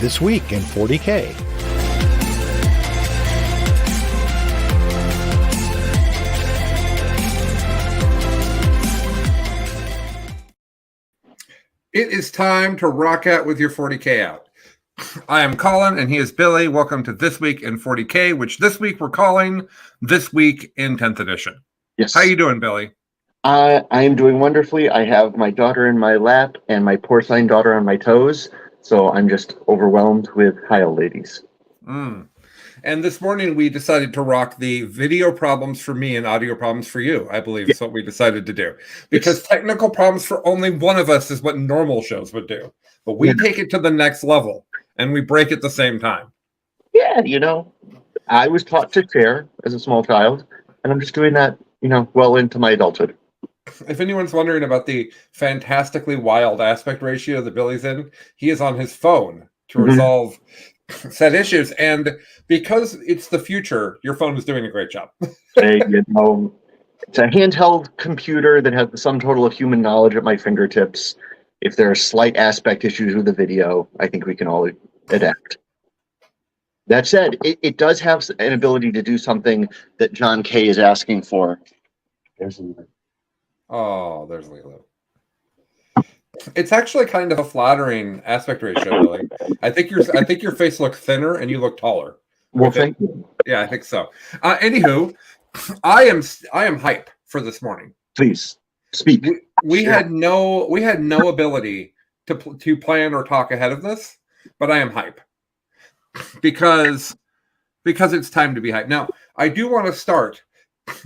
This Week in 40K. It is time to rock out with your 40K out. I am Colin, and he is Billy. Welcome to This Week in 40K, which this week we're calling This Week in 10th Edition. Yes. How you doing, Billy? I am doing wonderfully. I have my daughter in my lap and my porcine daughter on my toes, so I'm just overwhelmed with Heil ladies. And this morning we decided to rock the video problems for me and audio problems for you, I believe is what we decided to do. Because technical problems for only one of us is what normal shows would do. But we take it to the next level, and we break at the same time. Yeah, I was taught to share as a small child, and I'm just doing that, well into my adulthood. If anyone's wondering about the fantastically wild aspect ratio that Billy's in, he is on his phone to resolve said issues. And because it's the future, your phone is doing a great job. It's a handheld computer that has the sum total of human knowledge at my fingertips. If there are slight aspect issues with the video, I think we can all adapt. That said, it does have an ability to do something that John K. is asking for. There's Lilo. It's actually kind of a flattering aspect ratio, Billy. I think your face looks thinner and you look taller. Well, thank you. Yeah, I think so. Anywho, I am hype for this morning. Please speak. We had no ability to plan or talk ahead of this, but I am hype because it's time to be hype. Now, I do want to start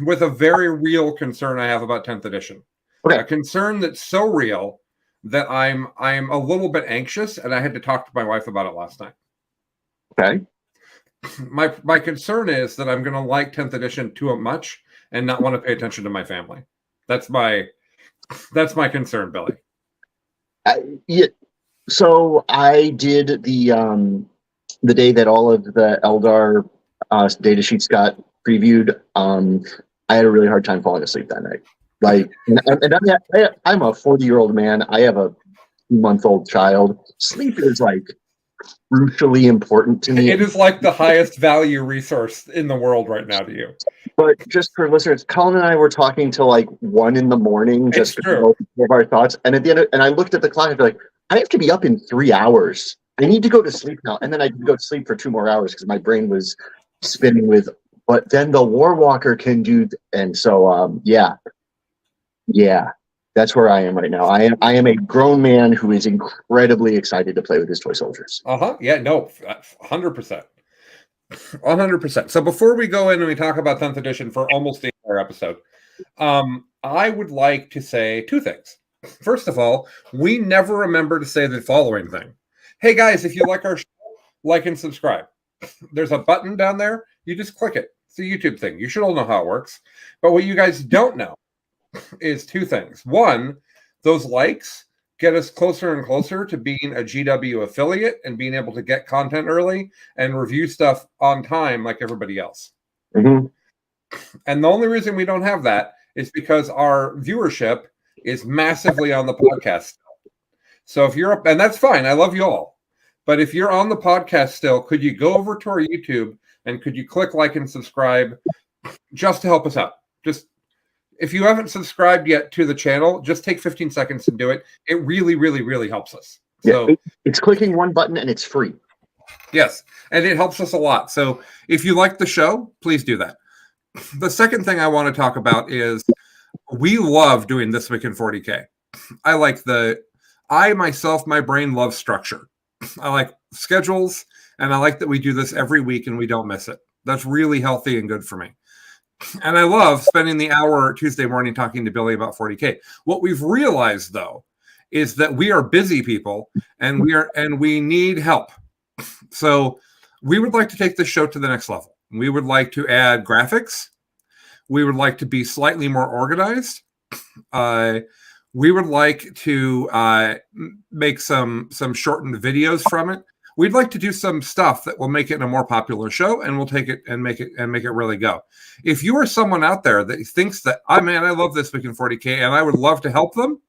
with a very real concern I have about 10th edition. Okay. A concern that's so real that I'm a little bit anxious, and I had to talk to my wife about it last night. Okay. My concern is that I'm going to like 10th edition too much and not want to pay attention to my family. That's my concern, Billy. So I did the day that all of the Eldar data sheets got previewed. I had a really hard time falling asleep that night. I'm a 40-year-old man. I have a 2-month-old child. Sleep is crucially important to me. It is like the highest value resource in the world right now to you. But just for listeners, Colin and I were talking till 1 a.m. just to go over our thoughts. And at the end, and I looked at the clock and be like, I have to be up in 3 hours. I need to go to sleep now. And then I did go to sleep for 2 more hours because my brain was spinning with. But then the Warwalker can do, and so yeah, that's where I am right now. I am a grown man who is incredibly excited to play with his toy soldiers. Yeah, no, 100%. 100%. So before we go in and we talk about 10th edition for almost the entire episode, I would like to say 2 things. First of all, we never remember to say the following thing. Hey guys, if you like our show, like and subscribe. There's a button down there. You just click it. It's a YouTube thing. You should all know how it works. But what you guys don't know is 2 things. One, those likes get us closer and closer to being a GW affiliate and being able to get content early and review stuff on time like everybody else. Mm-hmm. And the only reason we don't have that is because our viewership is massively on the podcast. So if you're up, and that's fine. I love you all. But if you're on the podcast still, could you go over to our YouTube and could you click like and subscribe just to help us out? Just if you haven't subscribed yet to the channel, just take 15 seconds to do it. It really, really, really helps us. So it's clicking one button and it's free. Yes, and it helps us a lot. So if you like the show, please do that. The second thing I want to talk about is we love doing This Week in 40K. My brain loves structure. I like schedules, and I like that we do this every week and we don't miss it. That's really healthy and good for me. And I love spending the hour Tuesday morning talking to Billy about 40K. What we've realized, though, is that we are busy people and we need help. So we would like to take this show to the next level. We would like to add graphics. We would like to be slightly more organized. We would like to make some shortened videos from it. We'd like to do some stuff that will make it a more popular show, and we'll take it and make it really go. If you are someone out there that thinks that, I love This Week in 40K and I would love to help them,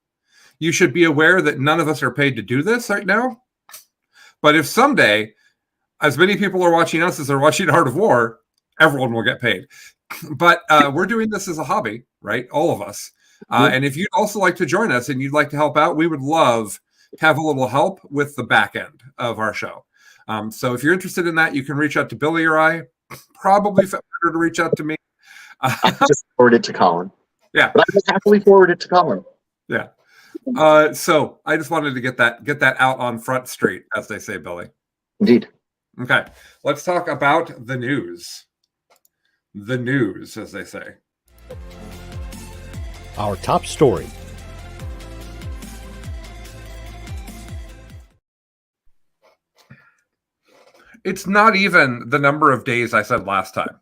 you should be aware that none of us are paid to do this right now. But if someday as many people are watching us as are watching Art of War, everyone will get paid. But we're doing this as a hobby, right? All of us. And if you'd also like to join us and you'd like to help out, we would love to have a little help with the back end of our show. So if you're interested in that, you can reach out to Billy or I. Probably better to reach out to me. I just forward it to Colin. Yeah. But I just happily forward it to Colin. Yeah. So I just wanted to get that out on Front Street, as they say, Billy. Indeed. Okay. Let's talk about the news. The news, as they say. Our top story. It's not even the number of days I said last time.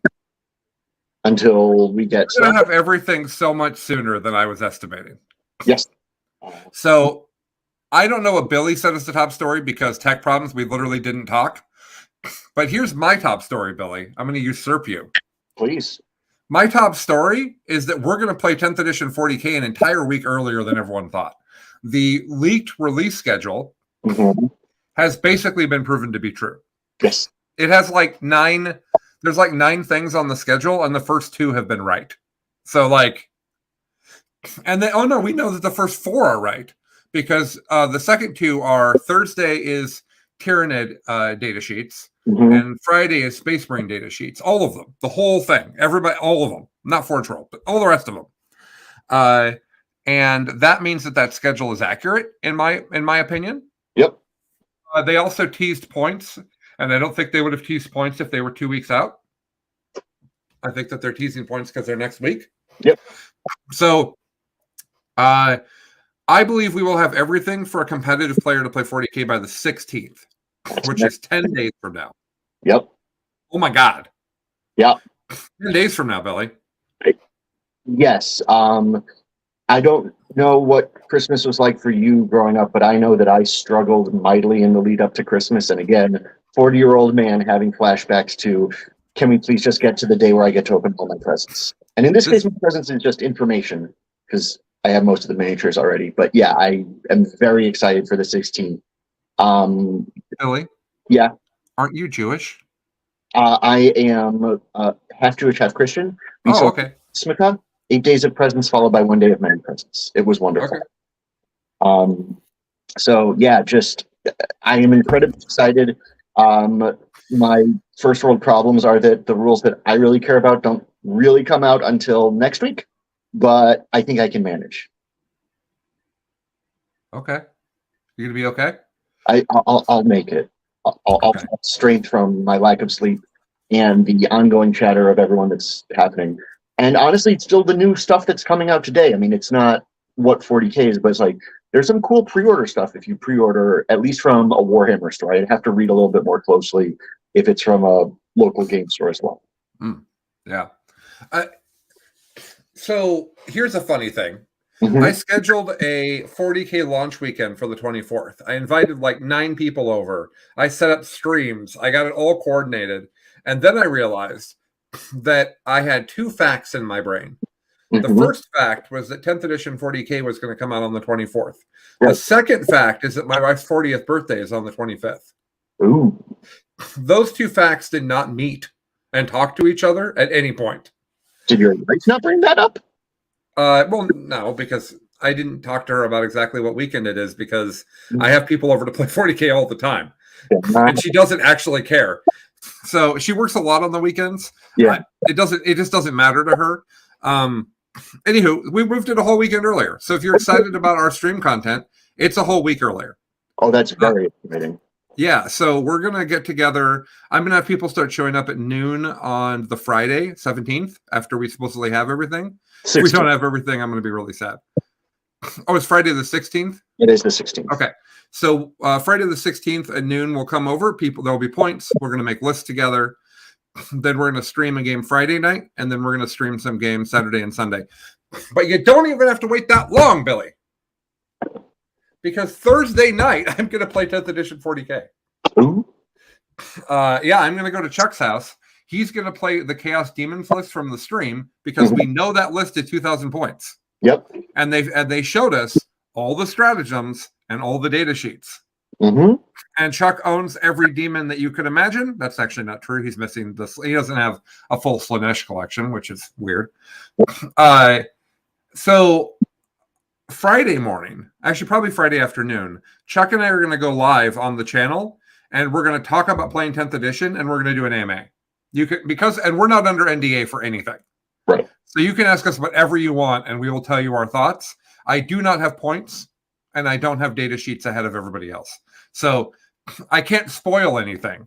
Until we get We're going to have everything so much sooner than I was estimating. Yes. So I don't know what Billy said as the top story because tech problems, we literally didn't talk. But here's my top story, Billy. I'm going to usurp you. Please. My top story is that we're going to play 10th edition 40K an entire week earlier than everyone thought. The leaked release schedule has basically been proven to be true. Yes. It has there's like 9 things on the schedule, and the first 2 have been right. So and then, we know that the first 4 are right because the second 2 are Thursday is Tyranid data sheets, and Friday is Space Marine data sheets. All of them, the whole thing, everybody, all of them, not Forge World, but all the rest of them. And that means that schedule is accurate in my opinion. Yep. They also teased points, and I don't think they would have teased points if they were 2 weeks out. I think that they're teasing points because they're next week. Yep. So, I believe we will have everything for a competitive player to play 40K by the 16th, which is 10 days from now. Yep. Oh my God. Yep. 10 days from now, Billy. Yes. I don't know what Christmas was like for you growing up, but I know that I struggled mightily in the lead up to Christmas. And again, 40-year-old man having flashbacks to, can we please just get to the day where I get to open all my presents? And in this case, my presents is just information because I have most of the miniatures already. But yeah, I am very excited for the 16th. Billy? Yeah. Aren't you Jewish? I am half Jewish, half Christian. Okay. Smikah, 8 days of presents followed by 1 day of many presents. It was wonderful. Okay. So yeah, I am incredibly excited. My first world problems are that the rules that I really care about don't really come out until next week, but I think I can manage. Okay. You gonna be okay? I'll make it. I'll have strength from my lack of sleep and the ongoing chatter of everyone that's happening. And honestly, it's still the new stuff that's coming out today. I mean, it's not what 40K is, but it's like there's some cool pre-order stuff if you pre-order, at least from a Warhammer store. I'd have to read a little bit more closely if it's from a local game store as well. Yeah. So here's a funny thing. I scheduled a 40K launch weekend for the 24th. I invited like 9 people over. I set up streams. I got it all coordinated. And then I realized that I had 2 facts in my brain. The first fact was that 10th edition 40K was going to come out on the 24th. The second fact is that my wife's 40th birthday is on the 25th. Ooh. Those 2 facts did not meet and talk to each other at any point. Did your wife not bring that up? Well, no, because I didn't talk to her about exactly what weekend it is because I have people over to play 40K all the time. And she doesn't actually care. So she works a lot on the weekends. Yeah. It just doesn't matter to her. Anywho, we moved it a whole weekend earlier. So if you're excited about our stream content, it's a whole week earlier. Oh, that's very exciting. Yeah, so we're going to get together. I'm going to have people start showing up at noon on the Friday, 17th, after we supposedly have everything. 16th. If we don't have everything, I'm going to be really sad. Oh, it's Friday the 16th? It is the 16th. Okay. So Friday the 16th at noon, we'll come over. There'll be points. We're going to make lists together. Then we're going to stream a game Friday night, and then we're going to stream some games Saturday and Sunday. But you don't even have to wait that long, Billy. Because Thursday night, I'm going to play 10th edition 40K. Ooh. Yeah, I'm going to go to Chuck's house. He's going to play the Chaos Demons list from the stream because we know that list is 2,000 points. Yep. And they showed us all the stratagems and all the data sheets. And Chuck owns every demon that you could imagine. That's actually not true. He's missing this. He doesn't have a full Slaanesh collection, which is weird. So Friday morning, actually probably Friday afternoon, Chuck and I are going to go live on the channel, and we're going to talk about playing 10th edition, and we're going to do an AMA. And we're not under NDA for anything. Right. So you can ask us whatever you want, and we will tell you our thoughts. I do not have points, and I don't have data sheets ahead of everybody else. So I can't spoil anything,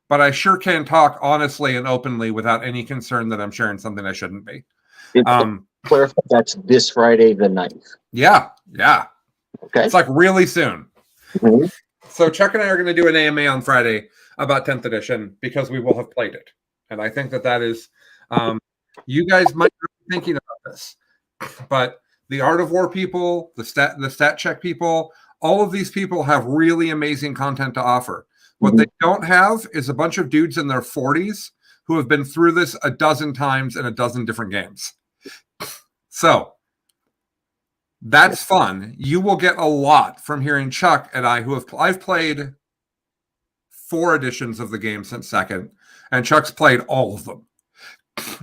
but I sure can talk honestly and openly without any concern that I'm sharing something I shouldn't be. Clarify, that's this Friday the 9th. Yeah. Okay. It's like really soon. Mm-hmm. So Chuck and I are going to do an AMA on Friday about 10th edition because we will have played it. And I think that is, you guys might be thinking about this, but the Art of War people, the stat check people, all of these people have really amazing content to offer. What they don't have is a bunch of dudes in their 40s who have been through this a dozen times in a dozen different games. So that's fun. You will get a lot from hearing Chuck and I, I've played 4 editions of the game since second, and Chuck's played all of them.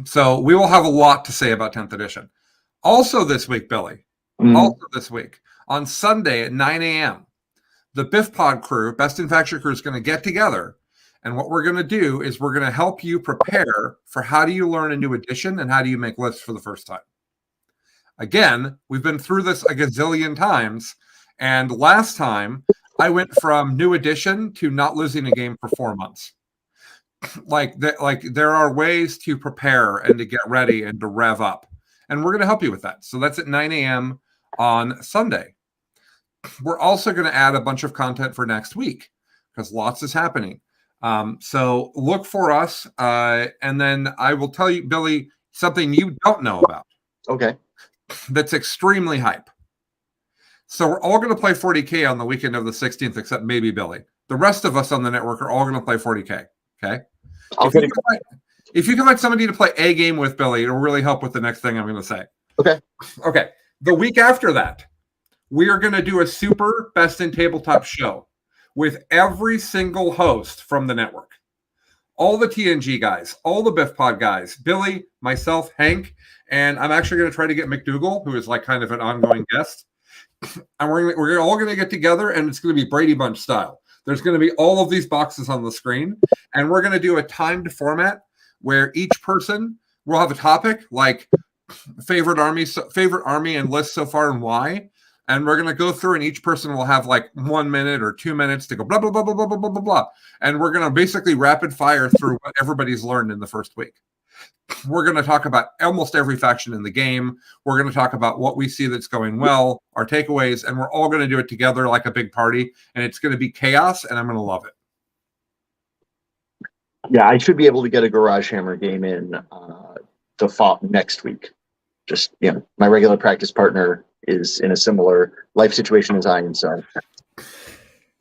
So we will have a lot to say about 10th edition. Also this week, Billy, on Sunday at 9 a.m., the Biff Pod crew, Best in Faction crew, is going to get together. And what we're going to do is we're going to help you prepare for how do you learn a new edition and how do you make lists for the first time. Again, we've been through this a gazillion times. And last time, I went from new edition to not losing a game for 4 months. There are ways to prepare and to get ready and to rev up. And we're going to help you with that. So that's at 9 a.m. on Sunday. We're also going to add a bunch of content for next week because lots is happening. So look for us. And then I will tell you, Billy, something you don't know about. Okay. That's extremely hype. So we're all going to play 40K on the weekend of the 16th, except maybe Billy. The rest of us on the network are all going to play 40K. Okay. If you can find somebody to play a game with, Billy, it'll really help with the next thing I'm going to say. Okay. The week after that, we are going to do a super best in tabletop show with every single host from the network. All the TNG guys, all the Biff Pod guys, Billy, myself, Hank, and I'm actually going to try to get McDougal, who is like kind of an ongoing guest. And we're all going to get together, and it's going to be Brady Bunch style. There's going to be all of these boxes on the screen, and we're going to do a timed format where each person will have a topic like favorite army and list so far and why. And we're going to go through, and each person will have like 1 minute or 2 minutes to go blah, blah, blah, blah, blah, blah, blah, blah, blah. And we're going to basically rapid fire through what everybody's learned in the first week. We're going to talk about almost every faction in the game. We're going to talk about what we see that's going well, our takeaways, and we're all going to do it together like a big party. And it's going to be chaos, and I'm going to love it. Yeah, I should be able to get a Garage Hammer game in the fall next week. Just, my regular practice partner is in a similar life situation as I am. So,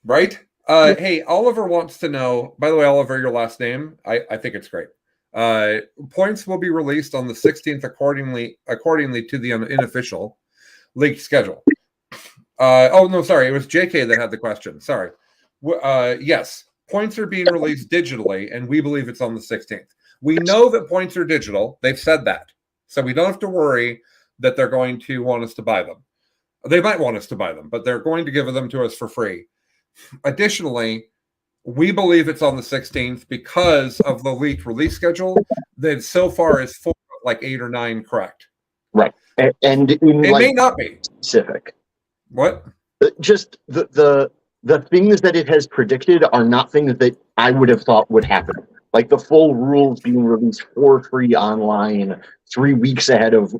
right? Hey, Oliver wants to know. By the way, Oliver, your last name, I think it's great. Points will be released on the 16th accordingly to the unofficial league schedule. Oh no, sorry, it was JK that had the question. Sorry. Yes, points are being released digitally, and we believe it's on the 16th. We know that points are digital. They've said that, so we don't have to worry that they're going to want us to buy them. They might want us to buy them, but they're going to give them to us for free. Additionally, we believe it's on the 16th because of the leaked release schedule that so far is 8 or 9 correct. Right. And it may not be specific. What? Just the things that it has predicted are not things that I would have thought would happen. Like the full rules being released for free online 3 weeks ahead of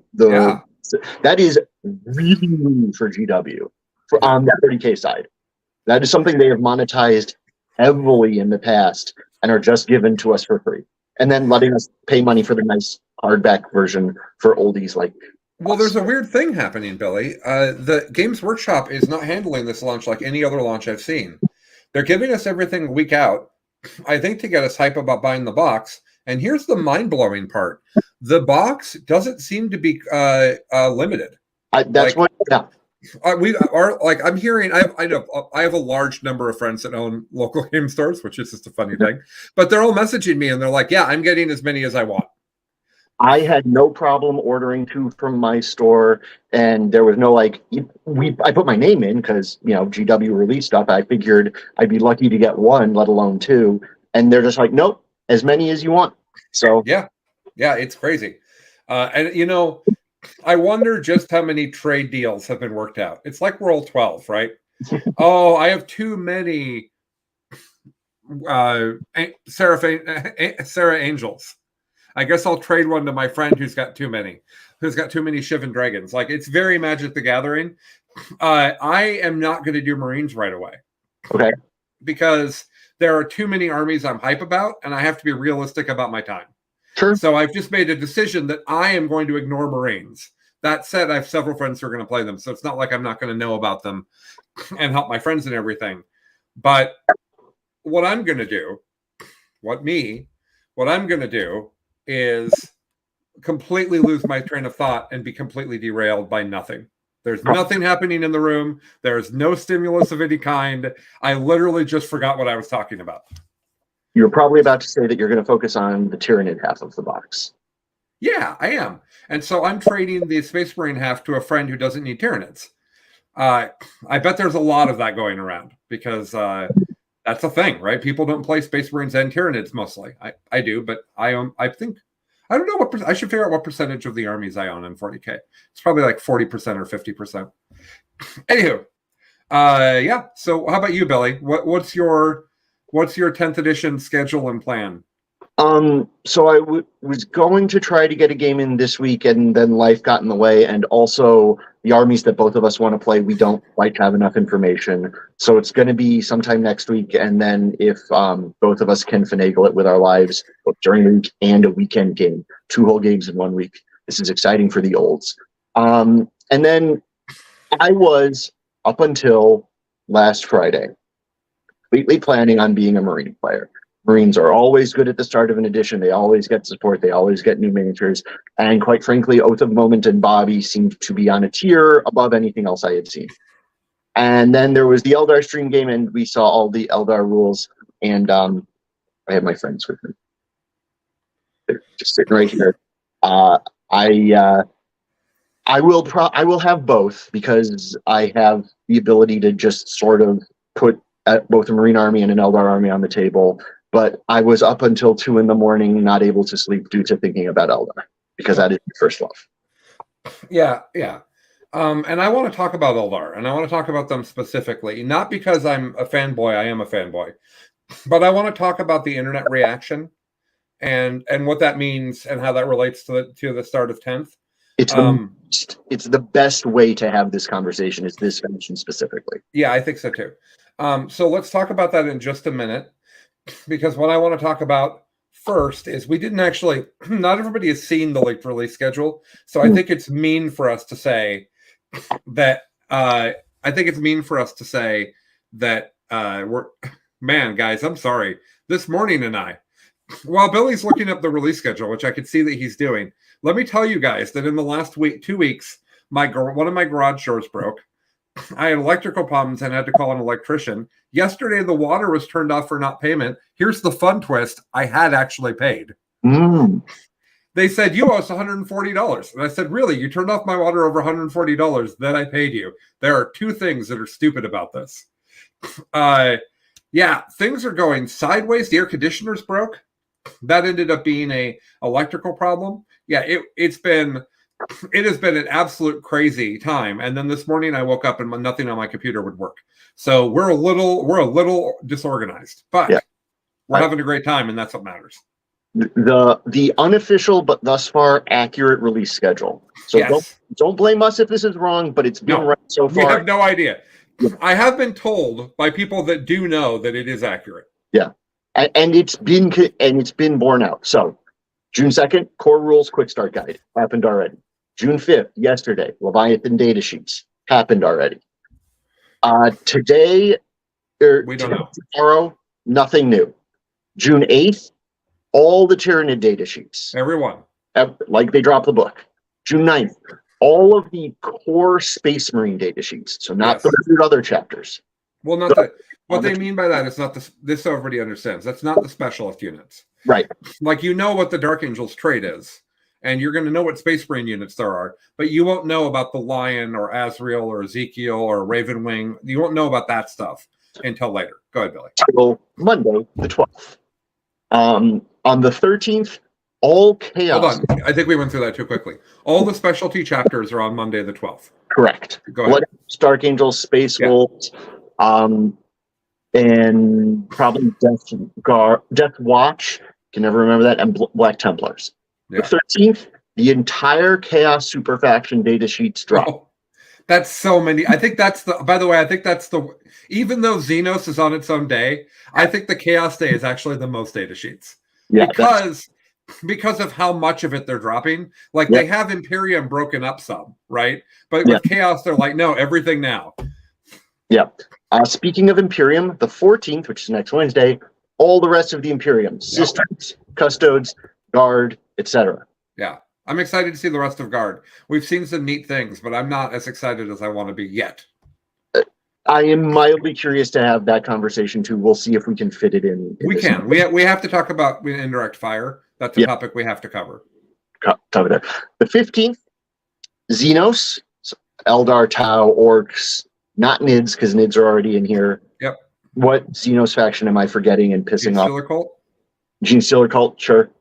that is really new for GW on the 30K side. That is something they have monetized heavily in the past and are just given to us for free. And then letting us pay money for the nice hardback version for oldies like. Well, there's a weird thing happening, Billy. The Games Workshop is not handling this launch like any other launch I've seen. They're giving us everything a week out, I think, to get us hype about buying the box. And here's the mind-blowing part. The box doesn't seem to be limited. We are like I'm hearing. I have a large number of friends that own local game stores, which is just a funny thing. But they're all messaging me and they're like, "Yeah, I'm getting as many as I want." I had no problem ordering 2 from my store, and there was no like I put my name in because GW release stuff. I figured I'd be lucky to get 1, let alone 2, and they're just like, nope, as many as you want. So yeah, it's crazy, and I wonder just how many trade deals have been worked out. It's like World 12, right? Oh, I have too many Sarah Angels. I guess I'll trade one to my friend who's got too many Shivan Dragons. Like, it's very Magic the Gathering. I am not going to do Marines right away. Okay. Because there are too many armies I'm hype about, and I have to be realistic about my time. Sure. So I've just made a decision that I am going to ignore Marines. That said, I have several friends who are going to play them, so it's not like I'm not going to know about them and help my friends and everything. But what I'm going to do, what I'm going to do is completely lose my train of thought and be completely derailed by nothing. There's nothing happening in the room. There's no stimulus of any kind. I literally just forgot what I was talking about. You're probably about to say that you're going to focus on the Tyranid half of the box. Yeah, I am. And so I'm trading the Space Marine half to a friend who doesn't need Tyranids. I bet there's a lot of that going around because that's a thing, right? People don't play Space Marines and Tyranids mostly. I do, but I think I don't know what I should figure out what percentage of the armies I own in 40K. It's probably like 40% or 50%. Anywho, yeah. So how about you, Billy? What's your 10th edition schedule and plan? So I was going to try to get a game in this week, and then life got in the way, and also the armies that both of us want to play, we don't quite have enough information. So it's going to be sometime next week, and then if both of us can finagle it with our lives, both during the week and a weekend game, 2 whole games in 1 week. This is exciting for the olds. And then I was, up until last Friday, completely planning on being a Marine player. Marines are always good at the start of an edition. They always get support. They always get new miniatures. And quite frankly, Oath of Moment and Bobby seemed to be on a tier above anything else I had seen. And then there was the Eldar stream game, and we saw all the Eldar rules. And I have my friends with me. They're just sitting right here. I will have both because I have the ability to just sort of put both a Marine army and an Eldar army on the table. But I was up until 2 a.m, not able to sleep due to thinking about Eldar, because that is my first love. Yeah. And I want to talk about Eldar, and I want to talk about them specifically, not because I'm a fanboy. I am a fanboy, but I want to talk about the internet reaction and what that means and how that relates to the start of 10th. It's the best way to have this conversation is this mention specifically. Yeah, I think so too. So let's talk about that in just a minute. Because what I want to talk about first is we didn't actually, not everybody has seen the late release schedule. So I think it's mean for us to say that, man, guys, I'm sorry. This morning while Billy's looking up the release schedule, which I could see that he's doing, let me tell you guys that in the last 2 weeks, one of my garage doors broke. I had electrical problems and had to call an electrician. Yesterday, the water was turned off for not payment. Here's the fun twist. I had actually paid. They said, you owe us $140. And I said, really? You turned off my water over $140, then I paid you. There are 2 things that are stupid about this. Yeah, things are going sideways. The air conditioner's broke. That ended up being a electrical problem. Yeah, it has been an absolute crazy time. And then this morning I woke up and nothing on my computer would work. So we're a little disorganized, but we're having a great time, and that's what matters. The unofficial but thus far accurate release schedule. So don't blame us if this is wrong, but it's been right so far. We have no idea. I have been told by people that do know that it is accurate. Yeah, and it's been borne out. So June 2nd, Core Rules Quick Start Guide happened already. June 5th, yesterday, Leviathan data sheets happened already. Today, we don't know. Tomorrow, nothing new. June 8th, all the Tyranid data sheets. Everyone. Like they dropped the book. June 9th, all of the core Space Marine data sheets. So not the other chapters. Well, not that. What they mean by that is not this. This everybody understands. That's not the specialist units. Right. Like, you know what the Dark Angels trait is, and you're going to know what Space Marine units there are, but you won't know about the Lion or Azrael or Ezekiel or Raven Wing. You won't know about that stuff until later. Go ahead, Billy. Until Monday, the 12th. On the 13th, all chaos. Hold on. I think we went through that too quickly. All the specialty chapters are on Monday the 12th. Correct. Go ahead. Dark Angels, Space Wolves, and probably Death Watch. Can never remember that, and Black Templars. Yeah. The 13th, the entire Chaos Super Faction data sheets drop. Oh, that's so many. I think that's the. By the way, I think that's the. Even though Xenos is on its own day, I think the Chaos Day is actually the most data sheets. Yeah, because of how much of it they're dropping. Like, they have Imperium broken up some, right? But with Chaos, they're like, no, everything now. Yeah. Speaking of Imperium, the 14th, which is next Wednesday, all the rest of the Imperium, Sisters, Custodes, Guard, etc. Yeah. I'm excited to see the rest of Guard. We've seen some neat things, but I'm not as excited as I want to be yet. I am mildly curious to have that conversation too. We'll see if we can fit it in. We can. We have to talk about indirect fire. That's a topic we have to cover. Cover that. The 15th, Xenos, Eldar, Tau, Orcs, not Nids, because Nids are already in here. Yep. What Xenos faction am I forgetting and pissing off? Genestealer Cult? Genestealer Cult, sure.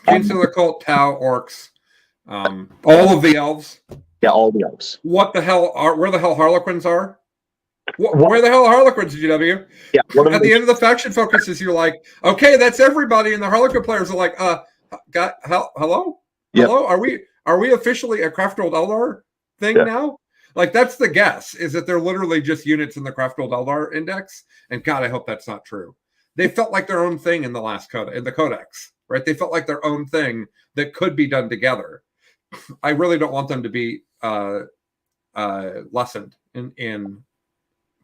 Genestealer Cult, Tau, Orcs, all of the elves. Yeah, all the elves. What the hell are? Where the hell Harlequins are? Where the hell are Harlequins, GW? Yeah. At the end of the faction focuses, you're like, okay, that's everybody, and the Harlequin players are like, hello? Yep. Hello? Are we officially a Craft World Eldar thing now? Like, that's the guess, is that they're literally just units in the Craft World Eldar index. And God, I hope that's not true. They felt like their own thing in the last in the Codex, right? They felt like their own thing that could be done together. I really don't want them to be lessened in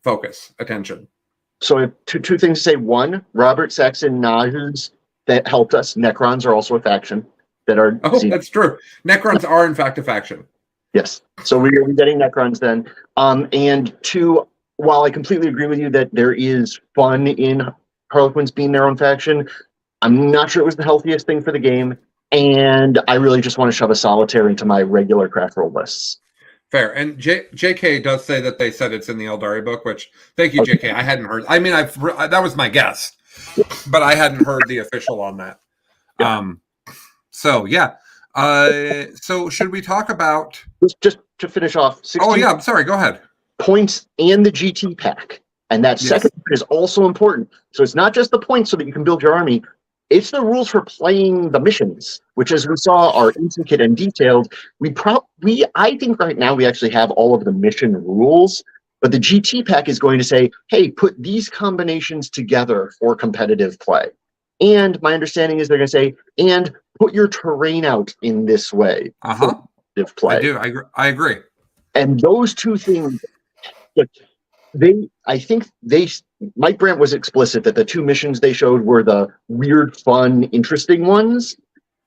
focus, attention. So I have two things to say. One, Robert Saxon Nahus that helped us. Necrons are also a faction that are. Oh, that's true. Necrons are in fact a faction. Yes. So we're getting Necrons then. And two, while I completely agree with you that there is fun in Harlequins being their own faction, I'm not sure it was the healthiest thing for the game. And I really just want to shove a solitaire into my regular craft roll lists. Fair. And JK does say that they said it's in the Eldari book, which, thank you, JK. I hadn't heard. I mean, that was my guess, but I hadn't heard the official on that. So should we talk about... Just to finish off... Oh, yeah, I'm sorry. Go ahead. Points and the GT pack. And that second is also important. So it's not just the points so that you can build your army. It's the rules for playing the missions, which, as we saw, are intricate and detailed. I think right now we actually have all of the mission rules, but the GT pack is going to say, hey, put these combinations together for competitive play. And my understanding is they're going to say, and put your terrain out in this way for competitive play. I do. I agree. And those two things, Mike Brandt was explicit that the two missions they showed were the weird, fun, interesting ones.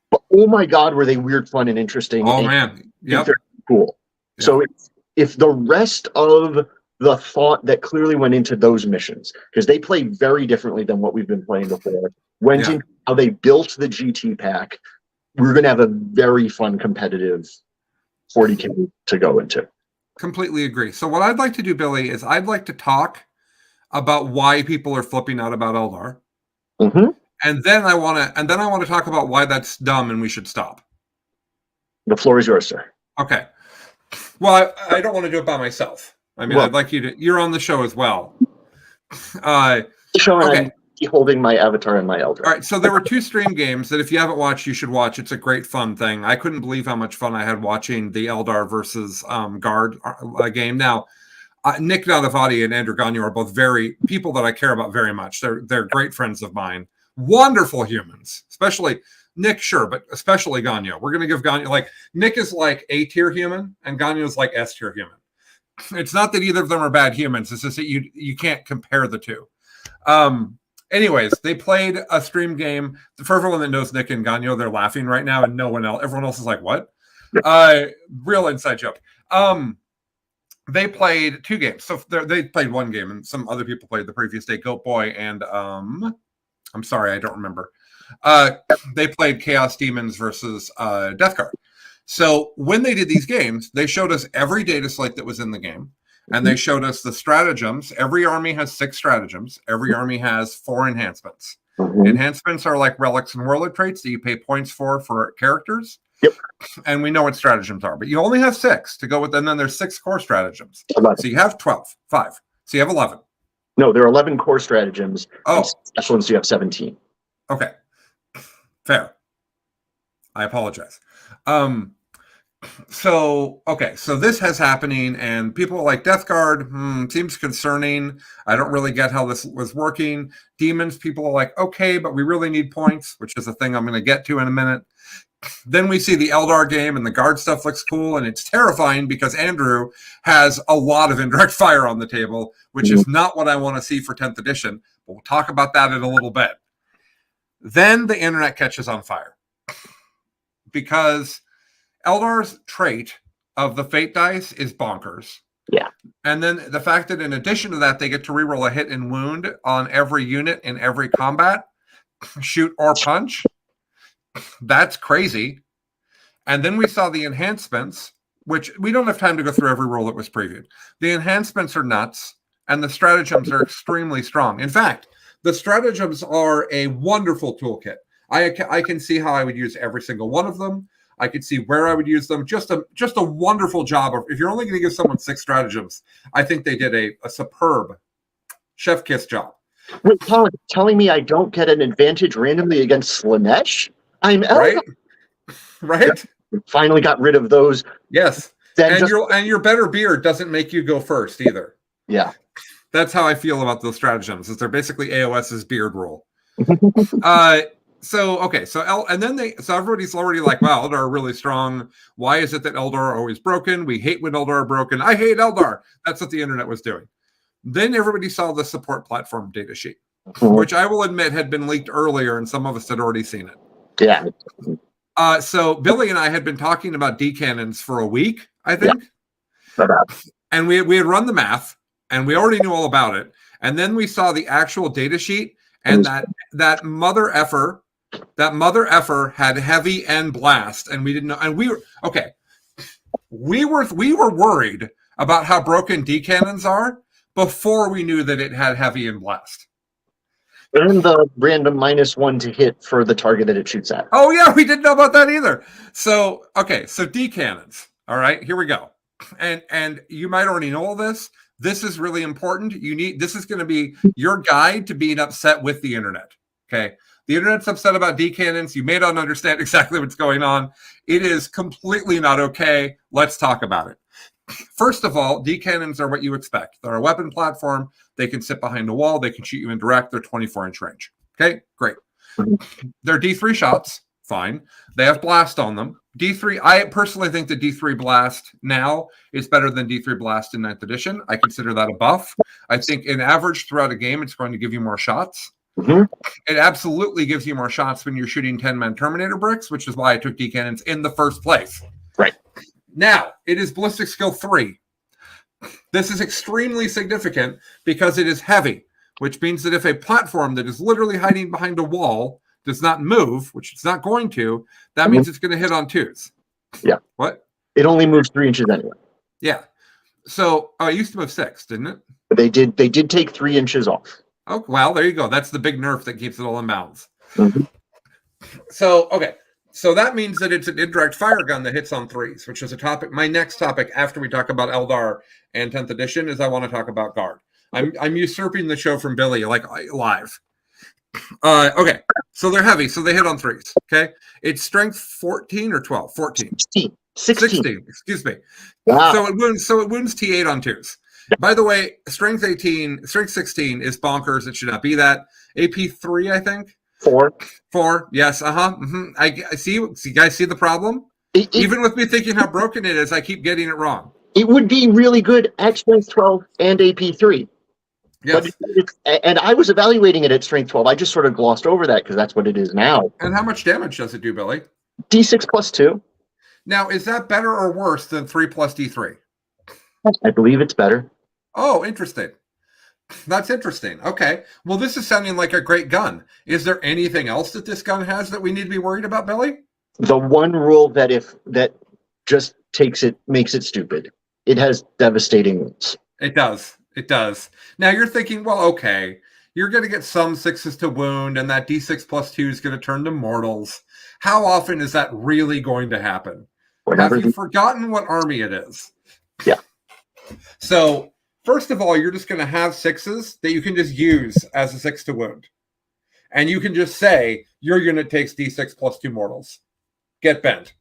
But oh my God, were they weird, fun, and interesting? Oh man, yep, cool. Yep. So if the rest of the thought that clearly went into those missions, because they play very differently than what we've been playing before, went into how they built the GT pack, we're going to have a very fun, competitive 40K to go into. Completely agree. So what I'd like to do, Billy, is I'd like to talk about why people are flipping out about Eldar. Mm-hmm. And then I want to talk about why that's dumb and we should stop. The floor is yours, sir. Okay. Well, I don't want to do it by myself. I mean, I'd like you to. You're on the show as well. Okay. I'm holding my avatar and my Eldar. All right. So there were two stream games that if you haven't watched, you should watch. It's a great fun thing. I couldn't believe how much fun I had watching the Eldar versus Guard game. Now, Nick Nadavati and Andrew Gagnon are both people that I care about very much. They're great friends of mine. Wonderful humans, especially Nick, sure, but especially Gagnon. We're going to give Gagnon, like, Nick is like A-tier human and Gagnon is like S-tier human. It's not that either of them are bad humans. It's just that you can't compare the two. Anyways, they played a stream game. For everyone that knows Nick and Gagnon, they're laughing right now and no one else. Everyone else is like, what? Real inside joke. They played 2 games. So they played 1 game, and some other people played the previous day. Goat Boy and I'm sorry, I don't remember. They played Chaos Demons versus Death Guard. So when they did these games, they showed us every data slate that was in the game, and they showed us the stratagems. Every army has 6 stratagems. Every army has 4 enhancements. Enhancements are like relics and warlord traits that you pay points for characters. Yep. And we know what stratagems are, but you only have 6 to go with, and then there's 6 core stratagems. 11. So you have 12, 5. So you have 11. No, there are 11 core stratagems. Oh, special ones, you have 17. Okay, fair. I apologize. So this has happening, and people are like, Death Guard seems concerning. I don't really get how this was working. Demons, people are like, okay, but we really need points, which is a thing I'm going to get to in a minute. Then we see the Eldar game, and the guard stuff looks cool, and it's terrifying because Andrew has a lot of indirect fire on the table, which is not what I want to see for 10th edition. But we'll talk about that in a little bit. Then the internet catches on fire because Eldar's trait of the Fate dice is bonkers. Yeah. And then the fact that in addition to that, they get to reroll a hit and wound on every unit in every combat, shoot or punch. That's crazy. And then we saw the enhancements, which we don't have time to go through every rule that was previewed. The enhancements are nuts, and the stratagems are extremely strong. In fact, the stratagems are a wonderful toolkit. I can see how I would use every single one of them. I could see where I would use them. Just a wonderful job. If you're only going to give someone 6 stratagems, I think they did a superb chef kiss job. Wait, Colin, telling me I don't get an advantage randomly against Slaanesh? I'm Eldar. Right? Finally got rid of those. Yes. And your better beard doesn't make you go first either. Yeah. That's how I feel about those stratagems, is they're basically AOS's beard rule. So everybody's already like, wow, Eldar are really strong. Why is it that Eldar are always broken? We hate when Eldar are broken. I hate Eldar. That's what the internet was doing. Then everybody saw the support platform data sheet, which I will admit had been leaked earlier, and some of us had already seen it. Yeah. So Billy and I had been talking about D-cannons for a week, I think. Yeah. And we had run the math, and we already knew all about it. And then we saw the actual data sheet, and that mother effer had heavy and blast, and we didn't know. And we were worried about how broken D-cannons are before we knew that it had heavy and blast. And the random -1 to hit for the target that it shoots at. Oh, yeah, we didn't know about that either. So D-cannons. All right, here we go. And you might already know all this. This is really important. This is going to be your guide to being upset with the internet. Okay. The internet's upset about D-cannons. You may not understand exactly what's going on. It is completely not okay. Let's talk about it. First of all, D-cannons are what you expect. They're a weapon platform. They can sit behind a wall. They can shoot you in direct. They're 24-inch range. Okay, great. They're D3 shots. Fine. They have blast on them. D3, I personally think the D3 blast now is better than D3 blast in 9th edition. I consider that a buff. I think in average throughout a game, it's going to give you more shots. It absolutely gives you more shots when you're shooting 10-man Terminator bricks, which is why I took D-cannons in the first place. Right. Now, it is ballistic skill 3. This is extremely significant because it is heavy, which means that if a platform that is literally hiding behind a wall does not move, which it's not going to, that means it's going to hit on 2s. Yeah. What? It only moves 3 inches anyway. Yeah. So it used to move 6, didn't it? But they did take 3 inches off. Oh, well, there you go. That's the big nerf that keeps it all in bounds. So that means that it's an indirect fire gun that hits on 3s, which is a topic. My next topic after we talk about Eldar and 10th edition is I want to talk about Guard. I'm usurping the show from Billy like live. Okay, so they're heavy, so they hit on 3s. Okay, it's strength 14 or 12? 14. 16. Excuse me. Wow. So it wounds T8 on 2s. By the way, strength 16 is bonkers. It should not be that. AP 3, I think. 4. Yes. I see. You guys see the problem? Even with me thinking how broken it is, I keep getting it wrong. It would be really good at strength 12 and AP 3. Yes. And I was evaluating it at strength 12. I just sort of glossed over that because that's what it is now. And how much damage does it do, Billy? D6 plus 2. Now, is that better or worse than 3 plus D3? I believe it's better. Oh, interesting. That's interesting. Okay. Well, this is sounding like a great gun. Is there anything else that this gun has that we need to be worried about, Billy? The one rule that just makes it stupid. It has devastating wounds. It does. It does. Now you're thinking, well, okay, you're going to get some 6s to wound, and that D6 plus 2 is going to turn to mortals. How often is that really going to happen? Have you forgotten what army it is? Yeah. So, first of all, you're just going to have 6s that you can just use as a 6 to wound. And you can just say, your unit takes D6 plus 2 mortals. Get bent.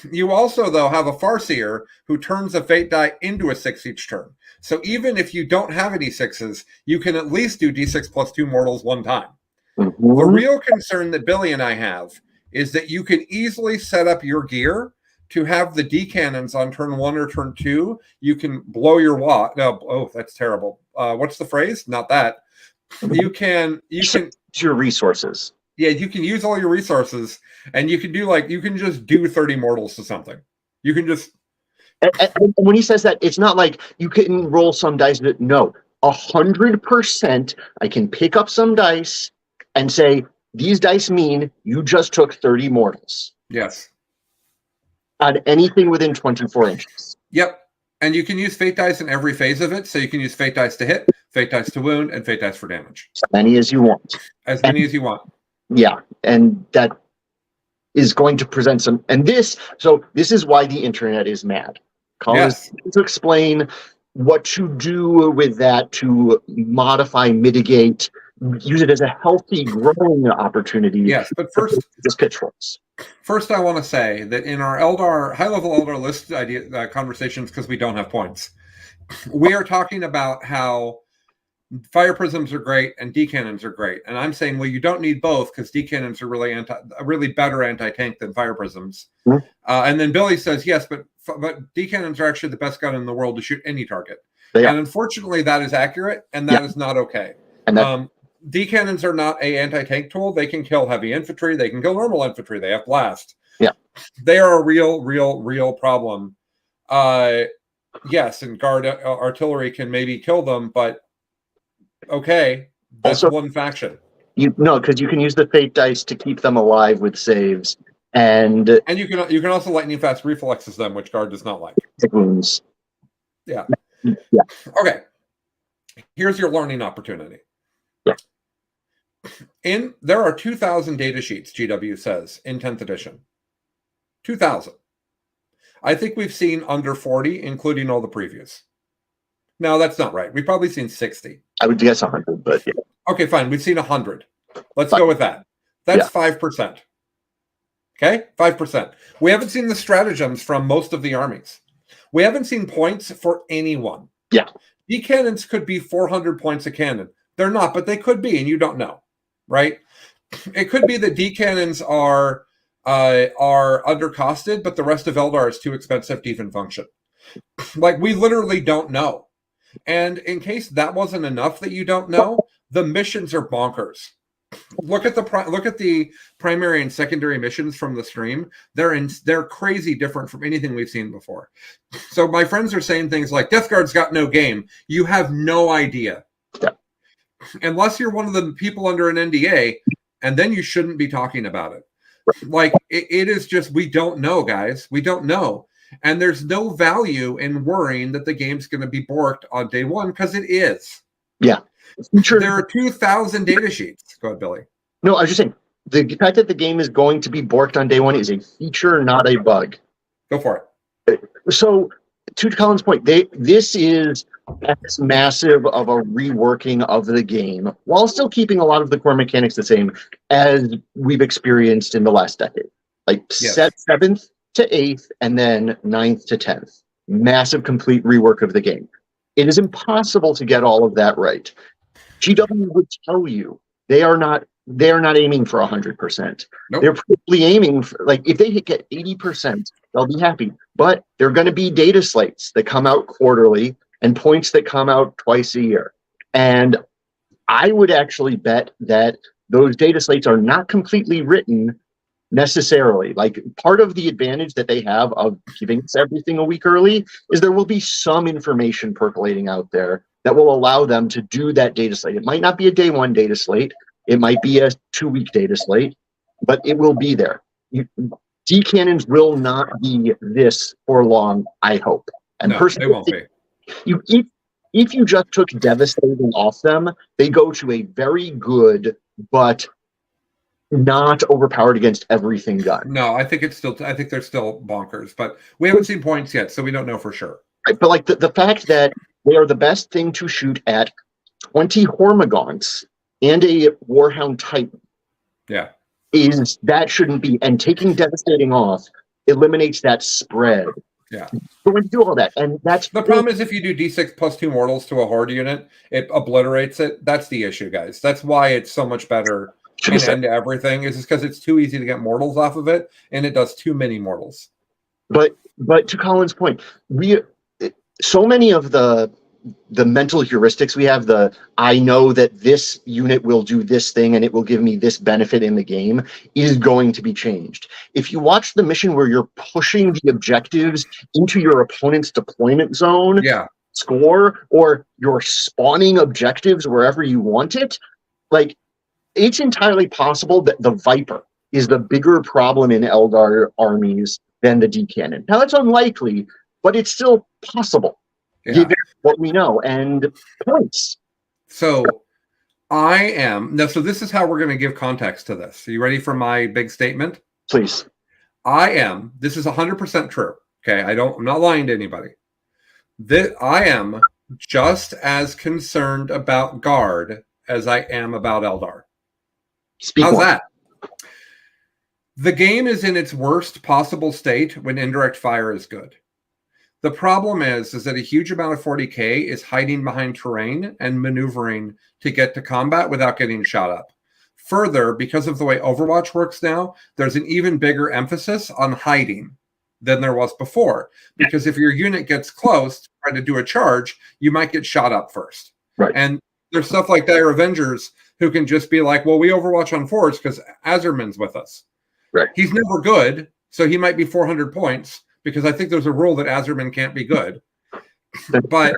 You also, though, have a Farseer who turns a fate die into a 6 each turn. So even if you don't have any 6s, you can at least do D6 plus 2 mortals one time. Mm-hmm. The real concern that Billy and I have is that you can easily set up your gear to have the D cannons on turn 1 or turn 2. You can blow your wad. No, oh, that's terrible. What's the phrase? Not that. You can use your resources. Yeah, you can use all your resources, and you can just do 30 mortals to something. You can just. And when he says that, it's not like you can roll some dice. No, 100%. I can pick up some dice and say these dice mean you just took 30 mortals. Yes. On anything within 24 inches. Yep. And you can use fate dice in every phase of it. So you can use fate dice to hit, fate dice to wound, and fate dice for damage. As many as you want. As many as you want. Yeah. And that is going to present some. And this is why the internet is mad. Yes. To explain what to do with that to modify, mitigate, use it as a healthy growing opportunity. Yes, but first, just pitchforks. First, I want to say that in our Eldar high-level Eldar list idea conversations, because we don't have points, we are talking about how fire prisms are great and D cannons are great, and I'm saying, well, you don't need both because D cannons are really better anti-tank than fire prisms. Mm-hmm. And then Billy says, yes, but D cannons are actually the best gun in the world to shoot any target. And unfortunately, that is accurate, and that is not okay. And D cannons are not a anti-tank tool. They can kill heavy infantry. They can kill normal infantry. They have blast. Yeah, they are a real problem. Yes, and guard artillery can maybe kill them, but okay, that's also one faction. Because you can use the fate dice to keep them alive with saves, and you can also lightning fast reflexes them, which guard does not like. Wounds. Yeah. Yeah. Okay. Here's your learning opportunity. There are 2,000 data sheets, GW says, in 10th edition. 2,000. I think we've seen under 40, including all the previews. No, that's not right. We've probably seen 60. I would guess 100, but yeah. Okay, fine. We've seen 100. Let's go with that. That's 5%. Okay? 5%. We haven't seen the stratagems from most of the armies. We haven't seen points for anyone. Yeah. D cannons could be 400 points a cannon. They're not, but they could be, and you don't know. Right? It could be that D cannons are undercosted, but the rest of Eldar is too expensive to even function. Like, we literally don't know. And in case that wasn't enough that you don't know, the missions are bonkers. Look at the primary and secondary missions from the stream. They're crazy different from anything we've seen before. So my friends are saying things like Death Guard's got no game. You have no idea. Yeah. Unless you're one of the people under an NDA, and then you shouldn't be talking about it. Like, it is just, we don't know, guys. We don't know. And there's no value in worrying that the game's going to be borked on day one, because it is. Yeah. There are 2,000 data sheets. Go ahead, Billy. No, I was just saying, the fact that the game is going to be borked on day one is a feature, not a bug. Go for it. So, to Colin's point, this is as massive of a reworking of the game, while still keeping a lot of the core mechanics the same as we've experienced in the last decade. Like, set 7th to 8th, and then 9th to 10th. Massive, complete rework of the game. It is impossible to get all of that right. GW would tell you they are not aiming for 100%. Nope. They're probably aiming for, like, if they get 80%, they'll be happy. But there are going to be data slates that come out quarterly and points that come out twice a year. And I would actually bet that those data slates are not completely written necessarily. Like, part of the advantage that they have of giving us everything a week early is there will be some information percolating out there that will allow them to do that data slate. It might not be a day one data slate. It might be a 2-week data slate, but it will be there. D-cannons will not be this for long, I hope. And no, personally, they won't be. If you just took Devastating off them, they go to a very good but not overpowered against everything gun. No, I think they're still bonkers, but we haven't seen points yet, so we don't know for sure. Right, but like the fact that they are the best thing to shoot at 20 Hormagaunts and a Warhound Titan. Yeah. Is that shouldn't be, and taking Devastating off eliminates that spread. Yeah. But when you do all that, and that's the problem is if you do D6 plus 2 mortals to a horde unit, it obliterates it. That's the issue, guys. That's why it's so much better in end to everything, is because it's too easy to get mortals off of it, and it does too many mortals. But to Colin's point, so many of the mental heuristics we have, I know that this unit will do this thing and it will give me this benefit in the game, is going to be changed. If you watch the mission where you're pushing the objectives into your opponent's deployment zone, score, or you're spawning objectives wherever you want it, like, it's entirely possible that the Viper is the bigger problem in Eldar armies than the D-cannon. Now, it's unlikely, but it's still possible. Given what we know and points. So so this is how we're going to give context to this. Are you ready for my big statement? Please. This is 100% true. Okay. I'm not lying to anybody. I am just as concerned about Guard as I am about Eldar. How's that? The game is in its worst possible state when indirect fire is good. The problem is that a huge amount of 40K is hiding behind terrain and maneuvering to get to combat without getting shot up. Further, because of the way Overwatch works now, there's an even bigger emphasis on hiding than there was before. Because if your unit gets close, trying to do a charge, you might get shot up first. Right. And there's stuff like Dire Avengers who can just be like, well, we Overwatch on force because Azerman's with us. Right. He's never good, so he might be 400 points. Because I think there's a rule that Azerman can't be good. But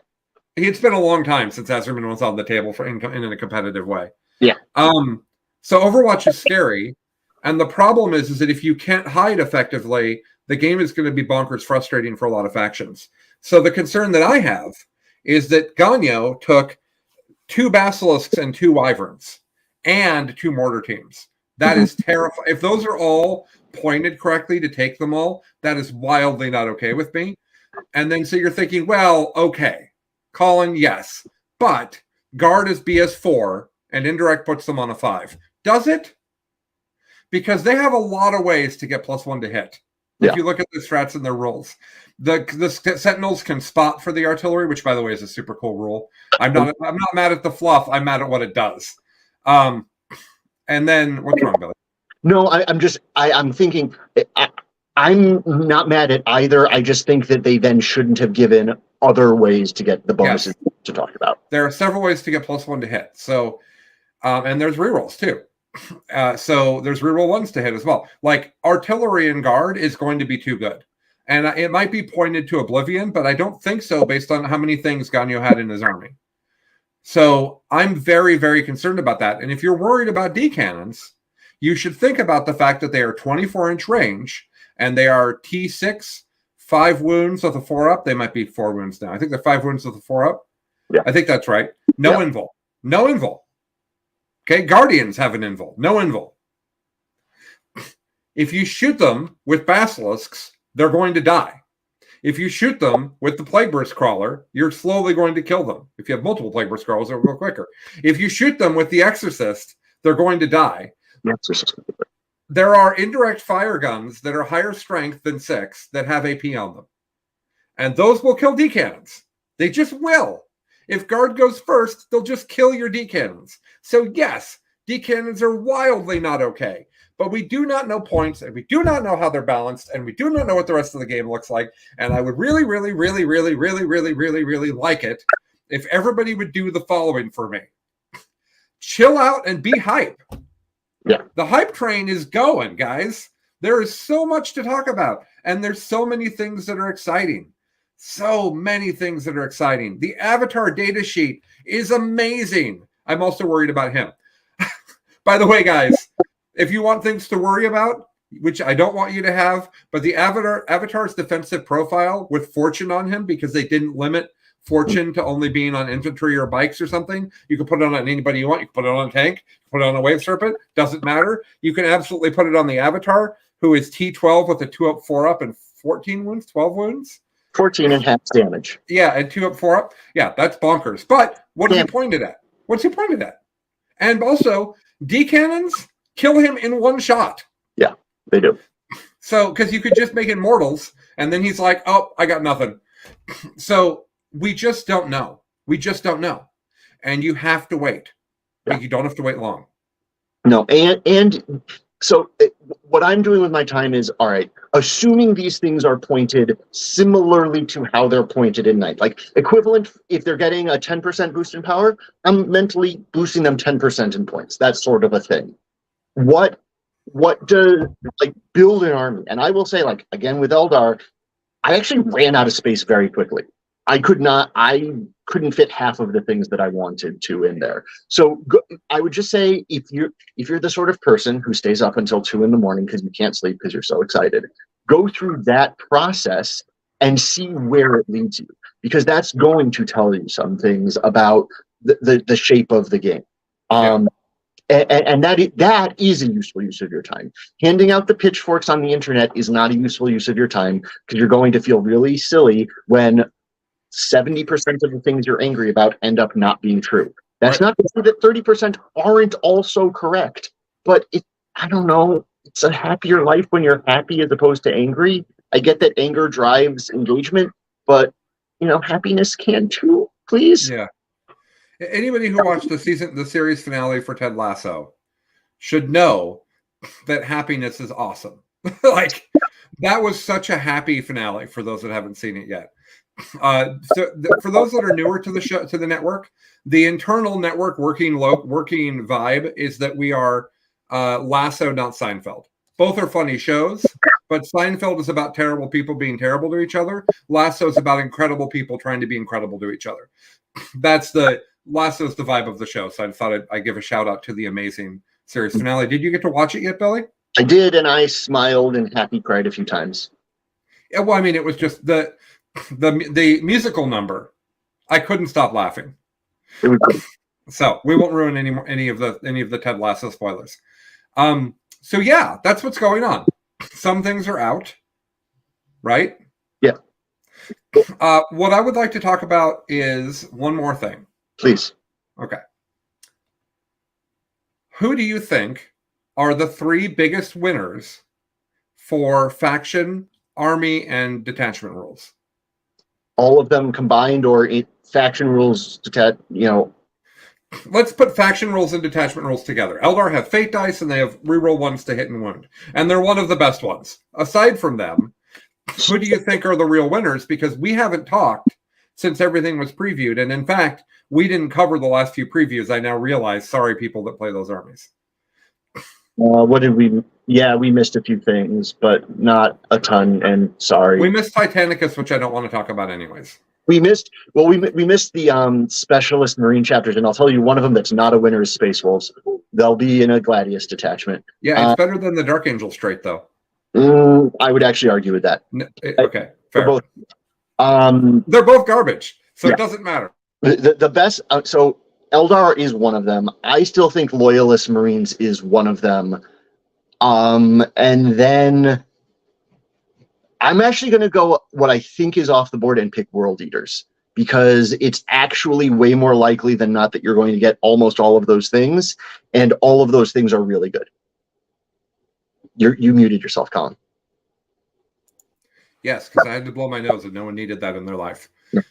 it's been a long time since Azerman was on the table in a competitive way. Yeah. So Overwatch is scary. And the problem is that if you can't hide effectively, the game is going to be bonkers frustrating for a lot of factions. So the concern that I have is that Ganyo took 2 Basilisks and 2 Wyverns and 2 mortar teams. That is terrifying. If those are all pointed correctly to take them all, that is wildly not okay with me. And then so you're thinking, well, okay, Colin, yes, but Guard is BS4 and indirect puts them on a 5. Does it? Because they have a lot of ways to get +1 to hit. If you look at the strats and their rules, the Sentinels can spot for the artillery, which by the way is a super cool rule. I'm not mad at the fluff. I'm mad at what it does. And then what's wrong, Billy? No, I'm thinking, I'm not mad at either. I just think that they then shouldn't have given other ways to get the bonuses to talk about. There are several ways to get +1 to hit. So, and there's rerolls too. So there's reroll 1s to hit as well. Like artillery and Guard is going to be too good. And it might be pointed to oblivion, but I don't think so based on how many things Ganyo had in his army. So I'm very, very concerned about that. And if you're worried about D-cannons, you should think about the fact that they are 24-inch range and they are T6, 5 wounds with a 4-up. They might be 4 wounds now. I think they're 5 wounds with a 4-up. Yeah. I think that's right. No invul. No invul. Okay, Guardians have an invul. No invul. If you shoot them with Basilisks, they're going to die. If you shoot them with the Plague Burst Crawler, you're slowly going to kill them. If you have multiple Plague Burst Crawlers, it'll go quicker. If you shoot them with the Exorcist, they're going to die. There are indirect fire guns that are higher strength than 6 that have AP on them. And those will kill D-cannons. They just will. If Guard goes first, they'll just kill your D-cannons. So yes, D-cannons are wildly not okay. But we do not know points, and we do not know how they're balanced, and we do not know what the rest of the game looks like. And I would really, really, really, really, really, really, really, really like it if everybody would do the following for me. Chill out and be hype. Yeah. The hype train is going, guys. There is so much to talk about, and there's so many things that are exciting. So many things that are exciting. The Avatar data sheet is amazing. I'm also worried about him. By the way, guys, if you want things to worry about, which I don't want you to have, but the Avatar's defensive profile with Fortune on him, because they didn't limit Fortune to only being on infantry or bikes or something. You can put it on anybody you want. You can put it on a tank, put it on a wave serpent. Doesn't matter. You can absolutely put it on the Avatar, who is T12 with a 2-up, 4-up, and 14 wounds, 12 wounds. 14 and half damage. Yeah, and 2-up, 4-up. Yeah, that's bonkers. But what is he pointed at? What's he pointed at? And also, D cannons kill him in one shot. Yeah, they do. So, because you could just make immortals, and then he's like, oh, I got nothing. So we just don't know. We just don't know. And you have to wait. Yeah. You don't have to wait long. No, and so what I'm doing with my time is, all right, assuming these things are pointed similarly to how they're pointed in Night. Like equivalent, if they're getting a 10% boost in power, I'm mentally boosting them 10% in points. That's sort of a thing. What does, like, build an army? And I will say, like, again, with Eldar, I actually ran out of space very quickly. I couldn't fit half of the things that I wanted to in there. So I would just say, if you're the sort of person who stays up until 2 a.m. because you can't sleep because you're so excited, go through that process and see where it leads you, because that's going to tell you some things about the shape of the game. And that is a useful use of your time. Handing out the pitchforks on the internet is not a useful use of your time, because you're going to feel really silly when 70% of the things you're angry about end up not being true. That's not to say that 30% aren't also correct, but I don't know, it's a happier life when you're happy as opposed to angry. I get that anger drives engagement, but happiness can too, please. Yeah. Anybody who watched the series finale for Ted Lasso should know that happiness is awesome. Like, that was such a happy finale for those that haven't seen it yet. For those that are newer to the show, to the network, the internal network working vibe is that we are Lasso, not Seinfeld. Both are funny shows, but Seinfeld is about terrible people being terrible to each other. Lasso is about incredible people trying to be incredible to each other. Lasso's the vibe of the show. So I thought I'd give a shout out to the amazing series finale. Did you get to watch it yet, Billy? I did, and I smiled and happy cried a few times. Yeah, well, I mean, it was just the musical number. I couldn't stop laughing. It was good. So we won't ruin any of the Ted Lasso spoilers. So yeah, that's what's going on. Some things are out, right? Yeah. What I would like to talk about is one more thing. Please. Okay. Who do you think are the 3 biggest winners for faction, army, and detachment rules? All of them combined, or faction rules, Let's put faction rules and detachment rules together. Eldar have fate dice, and they have reroll 1s to hit and wound. And they're one of the best ones. Aside from them, who do you think are the real winners? Because we haven't talked since everything was previewed. And in fact, we didn't cover the last few previews. I now realize, sorry, people that play those armies. What did we? Yeah, we missed a few things, but not a ton. And sorry, we missed Titanicus, which I don't want to talk about anyways. We missed the specialist Marine chapters, and I'll tell you one of them that's not a winner is Space Wolves. They'll be in a Gladius detachment. Yeah, it's better than the Dark Angel straight, though. I would actually argue with that. Okay, fair. They're both garbage, so yeah. It doesn't matter. The best. So Eldar is one of them. I still think Loyalist Marines is one of them. And then I'm actually going to go what I think is off the board and pick World Eaters, because it's actually way more likely than not that you're going to get almost all of those things, and all of those things are really good. You muted yourself, Colin. Yes, because I had to blow my nose and no one needed that in their life. Yeah.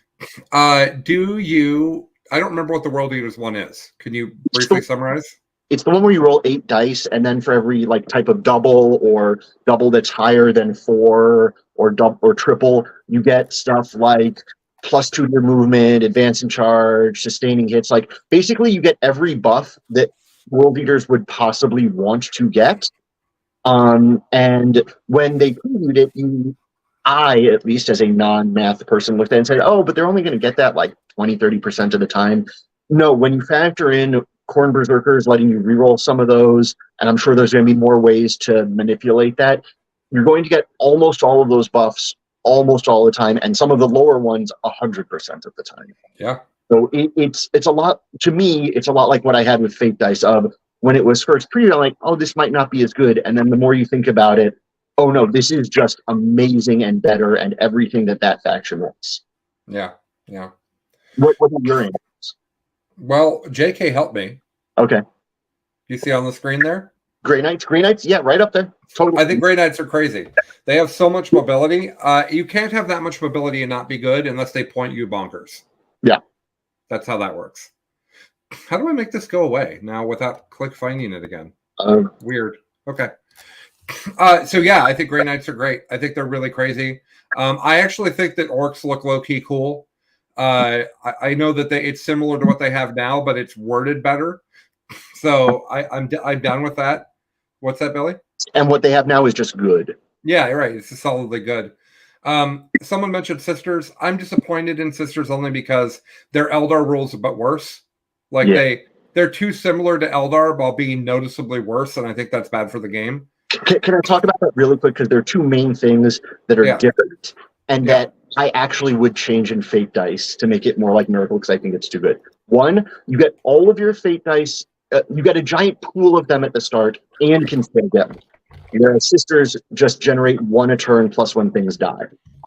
I don't remember what the World Eaters one is. Can you briefly summarize? It's the one where you roll 8 dice, and then for every type of double or double that's higher than 4 or triple, you get stuff like +2 to your movement, advance and charge, sustaining hits. Like, basically, you get every buff that World Eaters would possibly want to get, And when they previewed it, I, at least as a non-math person, looked at it and said, oh, but they're only going to get that like 20, 30% of the time. No, when you factor in Corn Berserkers letting you reroll some of those, and I'm sure there's going to be more ways to manipulate that, you're going to get almost all of those buffs almost all the time, and some of the lower ones 100% of the time. Yeah. So it's a lot, to me, it's a lot like what I had with Fate Dice of when it was first previewed, I'm like, oh, this might not be as good. And then the more you think about it, oh no, this is just amazing and better and everything that faction wants. Yeah, yeah. What are your answers? Well, JK helped me. Okay. You see on the screen there? Grey Knights, yeah, right up there. Totally. I think Grey Knights are crazy. They have so much mobility. You can't have that much mobility and not be good unless they point you bonkers. Yeah. That's how that works. How do I make this go away now without click finding it again? Weird. Okay. So yeah, I think Grey Knights are great. I think they're really crazy. I actually think that Orcs look low-key cool. I know that it's similar to what they have now, but it's worded better. So I'm done with that. What's that, Billy? And what they have now is just good. Yeah, you're right. It's solidly good. Someone mentioned Sisters. I'm disappointed in Sisters only because they're Eldar rules, but worse. Like they're too similar to Eldar while being noticeably worse, and I think that's bad for the game. Can I talk about that really quick? Because there are two main things that are different, and that I actually would change in Fate Dice to make it more like Miracle, because I think it's too good. One, you get all of your Fate Dice. You get a giant pool of them at the start, and can still get them. Whereas Sisters just generate one a turn plus when things die.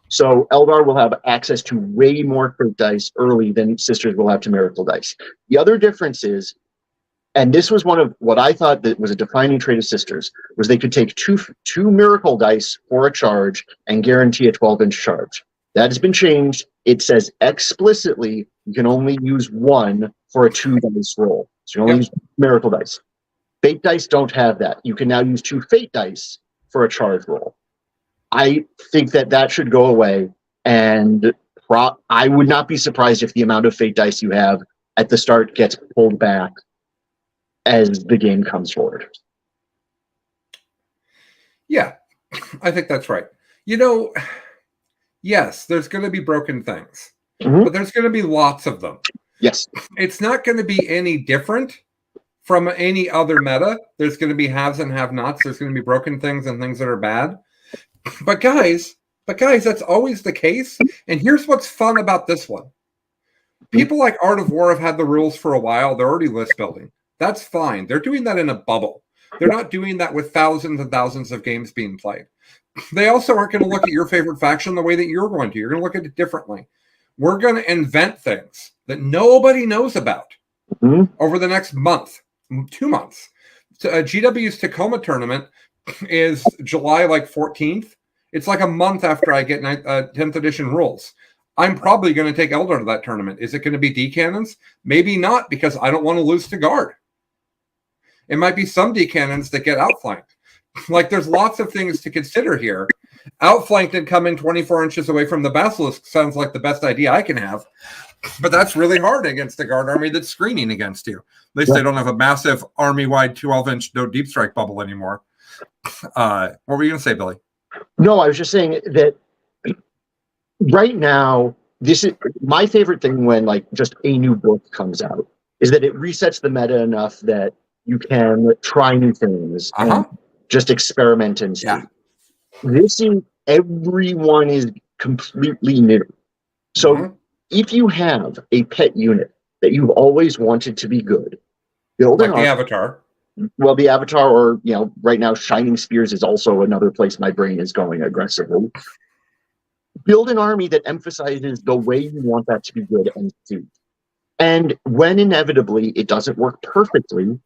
So Eldar will have access to way more Fate Dice early than Sisters will have to Miracle Dice. The other difference is, and this was one of what I thought that was a defining trait of Sisters, was they could take two Miracle Dice for a charge and guarantee a 12-inch charge. That has been changed. It says explicitly you can only use one for a 2-dice roll. So you only use Miracle Dice. Fate Dice don't have that. You can now use 2 Fate Dice for a charge roll. I think that should go away, and I would not be surprised if the amount of Fate Dice you have at the start gets pulled back as the game comes forward. Yeah, I think that's right. You know, yes, there's going to be broken things, but there's going to be lots of them. Yes. It's not going to be any different from any other meta. There's going to be haves and have-nots. There's going to be broken things and things that are bad. But guys, that's always the case. And here's what's fun about this one. People like Art of War have had the rules for a while. They're already list building. That's fine. They're doing that in a bubble. They're not doing that with thousands and thousands of games being played. They also aren't going to look at your favorite faction the way that you're going to. You're going to look at it differently. We're going to invent things that nobody knows about over the next month, 2 months. So, GW's Tacoma tournament is July 14th. It's like a month after I get 10th edition rules. I'm probably going to take Eldar to that tournament. Is it going to be D-cannons? Maybe not, because I don't want to lose to Guard. It might be some D-cannons that get outflanked. There's lots of things to consider here. Outflanked and coming 24 inches away from the Basilisk sounds like the best idea I can have. But that's really hard against the Guard army that's screening against you. At least they don't have a massive army-wide 12-inch no deep strike bubble anymore. What were you going to say, Billy? No, I was just saying that right now, this is my favorite thing when just a new book comes out, is that it resets the meta enough that you can try new things and just experiment and see. This is, everyone is completely new. So if you have a pet unit that you've always wanted to be good, build the Avatar. Well, the Avatar, or right now, Shining Spears is also another place my brain is going aggressively. Build an army that emphasizes the way you want that to be good and suit. And when inevitably it doesn't work perfectly,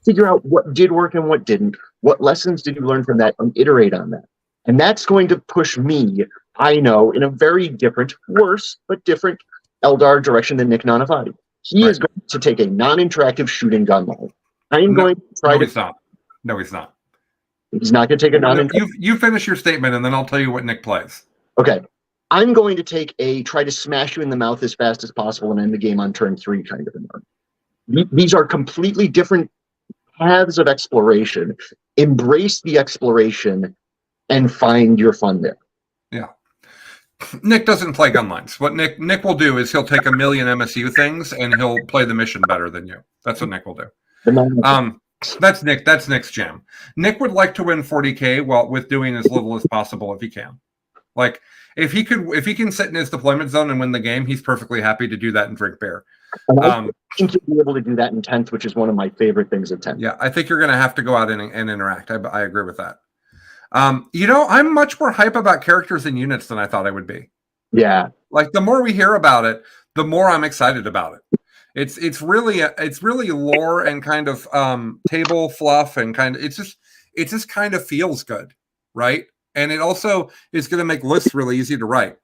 figure out what did work and what didn't. What lessons did you learn from that, and iterate on that. And that's going to push me, I know, in a very different, worse, but different Eldar direction than Nick Nanavati. He is going to take a non-interactive shooting gun line. I am going to try to... He's not. No, he's not. He's not going to take a non-interactive... You finish your statement, and then I'll tell you what Nick plays. Okay. I'm going to take try to smash you in the mouth as fast as possible and end the game on turn 3 kind of an army. These are completely different paths of exploration. embrace the exploration and find your fun there. Yeah. Nick doesn't play gunlines. What Nick will do is he'll take a million MSU things and he'll play the mission better than you. That's what Nick will do. That's Nick. That's Nick's jam. Nick would like to win 40K with doing as little as possible if he can. Like if he can sit in his deployment zone and win the game, he's perfectly happy to do that and drink beer. I think you'll be able to do that in 10th, which is one of my favorite things of 10th. Yeah, I think you're going to have to go out and interact. I agree with that. I'm much more hype about characters and units than I thought I would be. Yeah. Like the more we hear about it, the more I'm excited about it. It's really lore and kind of table fluff and it just kind of feels good, right? And it also is going to make lists really easy to write,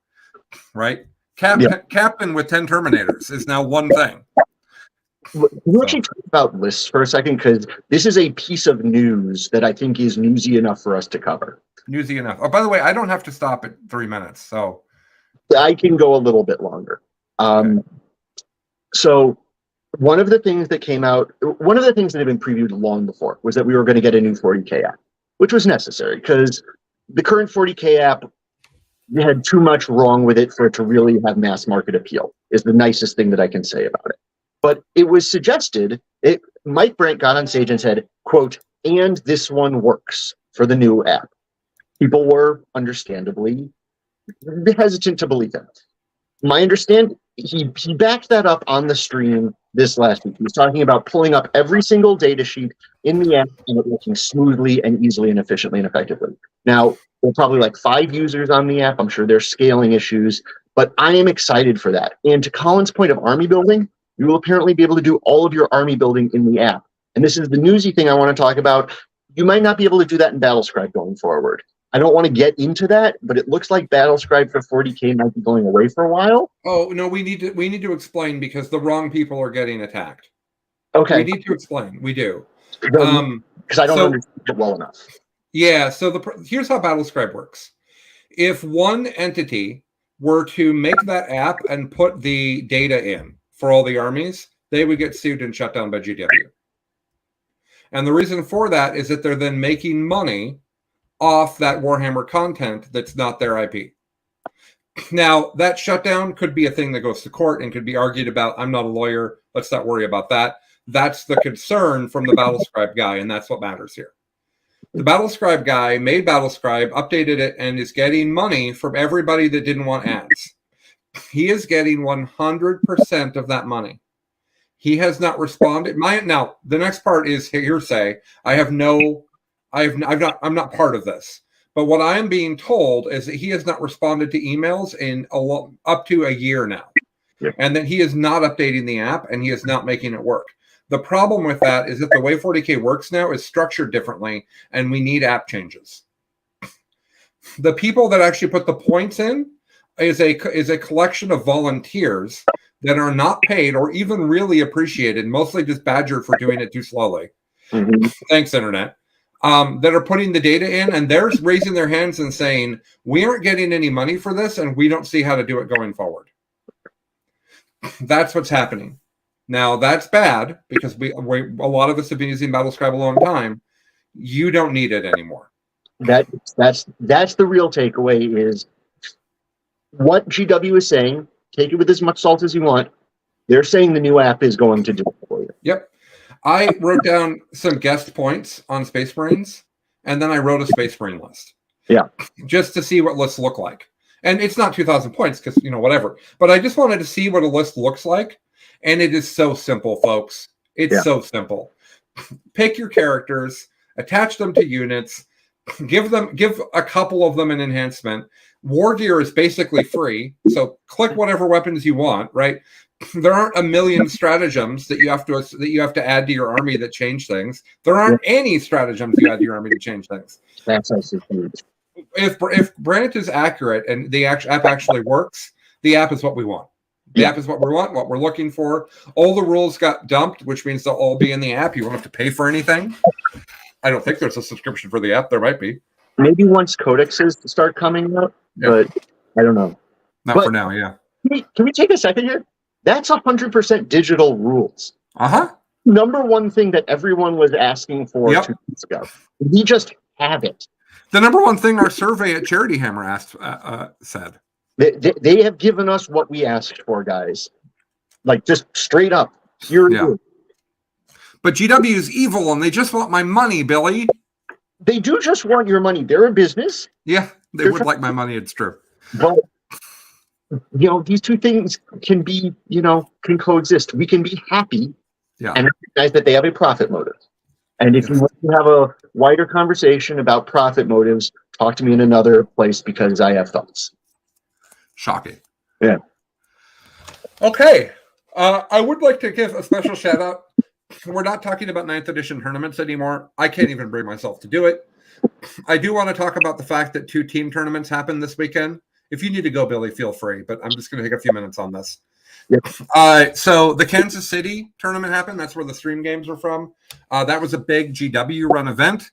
right? Captain with 10 Terminators is now one thing. Can you actually talk about lists for a second? Because this is a piece of news that I think is newsy enough for us to cover. Newsy enough. Oh, by the way, I don't have to stop at 3 minutes, so I can go a little bit longer. Okay. So one of the things that came out, one of the things that had been previewed long before was that we were going to get a new 40K app, which was necessary because the current 40K app had too much wrong with it for it to really have mass market appeal, is the nicest thing that I can say about it. But it was suggested, Mike Brandt got on stage and said, quote, "And this one works for the new app." People were understandably hesitant to believe that. My understanding, he backed that up on the stream this last week. He was talking about pulling up every single data sheet in the app and it working smoothly and easily and efficiently and effectively. Now, there are probably like 5 users on the app. I'm sure there's scaling issues, but I am excited for that. And to Colin's point of army building, you will apparently be able to do all of your army building in the app. And this is the newsy thing I want to talk about. You might not be able to do that in Battlescribe going forward. I don't want to get into that, but it looks like Battlescribe for 40K might be going away for a while. Oh, no, we need to explain because the wrong people are getting attacked. Okay. We need to explain. We do. Because I don't understand it well enough. Yeah, so here's how Battlescribe works. If one entity were to make that app and put the data in for all the armies, they would get sued and shut down by GW. And the reason for that is that they're then making money off that Warhammer content that's not their IP. Now, that shutdown could be a thing that goes to court and could be argued about. I'm not a lawyer. Let's not worry about that. That's the concern from the Battlescribe guy, and that's what matters here. The Battlescribe guy made Battlescribe, updated it, and is getting money from everybody that didn't want ads. He is getting 100% of that money. He has not responded. Now, the next part is hearsay. I'm not part of this. But what I am being told is that he has not responded to emails in up to a year now. Yeah. And that he is not updating the app and he is not making it work. The problem with that is that the way 40K works now is structured differently and we need app changes. The people that actually put the points in is a collection of volunteers that are not paid or even really appreciated, mostly just badgered for doing it too slowly. Mm-hmm. Thanks, Internet. That are putting the data in and they're raising their hands and saying, we aren't getting any money for this and we don't see how to do it going forward. That's what's happening. Now, that's bad because a lot of us have been using Battlescribe a long time. You don't need it anymore. That's the real takeaway is what GW is saying. Take it with as much salt as you want. They're saying the new app is going to do it for you. Yep. I wrote down some guest points on Space Marines, and then I wrote a Space Marine list. Yeah. Just to see what lists look like. And it's not 2,000 points because, whatever. But I just wanted to see what a list looks like. And it is so simple, folks. It's so simple. Pick your characters, attach them to units, give a couple of them an enhancement. War gear is basically free. So click whatever weapons you want, right? There aren't a million stratagems that you have to add to your army that change things. There aren't any stratagems you add to your army to change things. That's also huge. If Brandt is accurate and the app actually works, the app is what we want. The app is what we want, what we're looking for. All the rules got dumped, which means they'll all be in the app. You won't have to pay for anything. I don't think there's a subscription for the app. There might be. Maybe once codexes start coming out, but I don't know. Not for now, yeah. Can we take a second here? That's 100% digital rules. Uh-huh. number one thing that everyone was asking for 2 weeks ago. We just have it. The number one thing our survey at Charity Hammer asked said. They have given us what we asked for, guys. Like, just straight up. Here it is. But GW is evil, and they just want my money, Billy. They do just want your money. They're a business. Yeah, they would like my money. It's true. But, these two things can coexist. We can be happy and recognize that they have a profit motive. And if you want to have a wider conversation about profit motives, talk to me in another place because I have thoughts. Shocking. Yeah. Okay. I would like to give a special shout out. We're not talking about 9th edition tournaments anymore. I can't even bring myself to do it. I do want to talk about the fact that 2 team tournaments happened this weekend. If you need to go, Billy, feel free, but I'm just going to take a few minutes on this. Yep. So the Kansas City tournament happened. That's where the stream games are from. That was a big GW run event.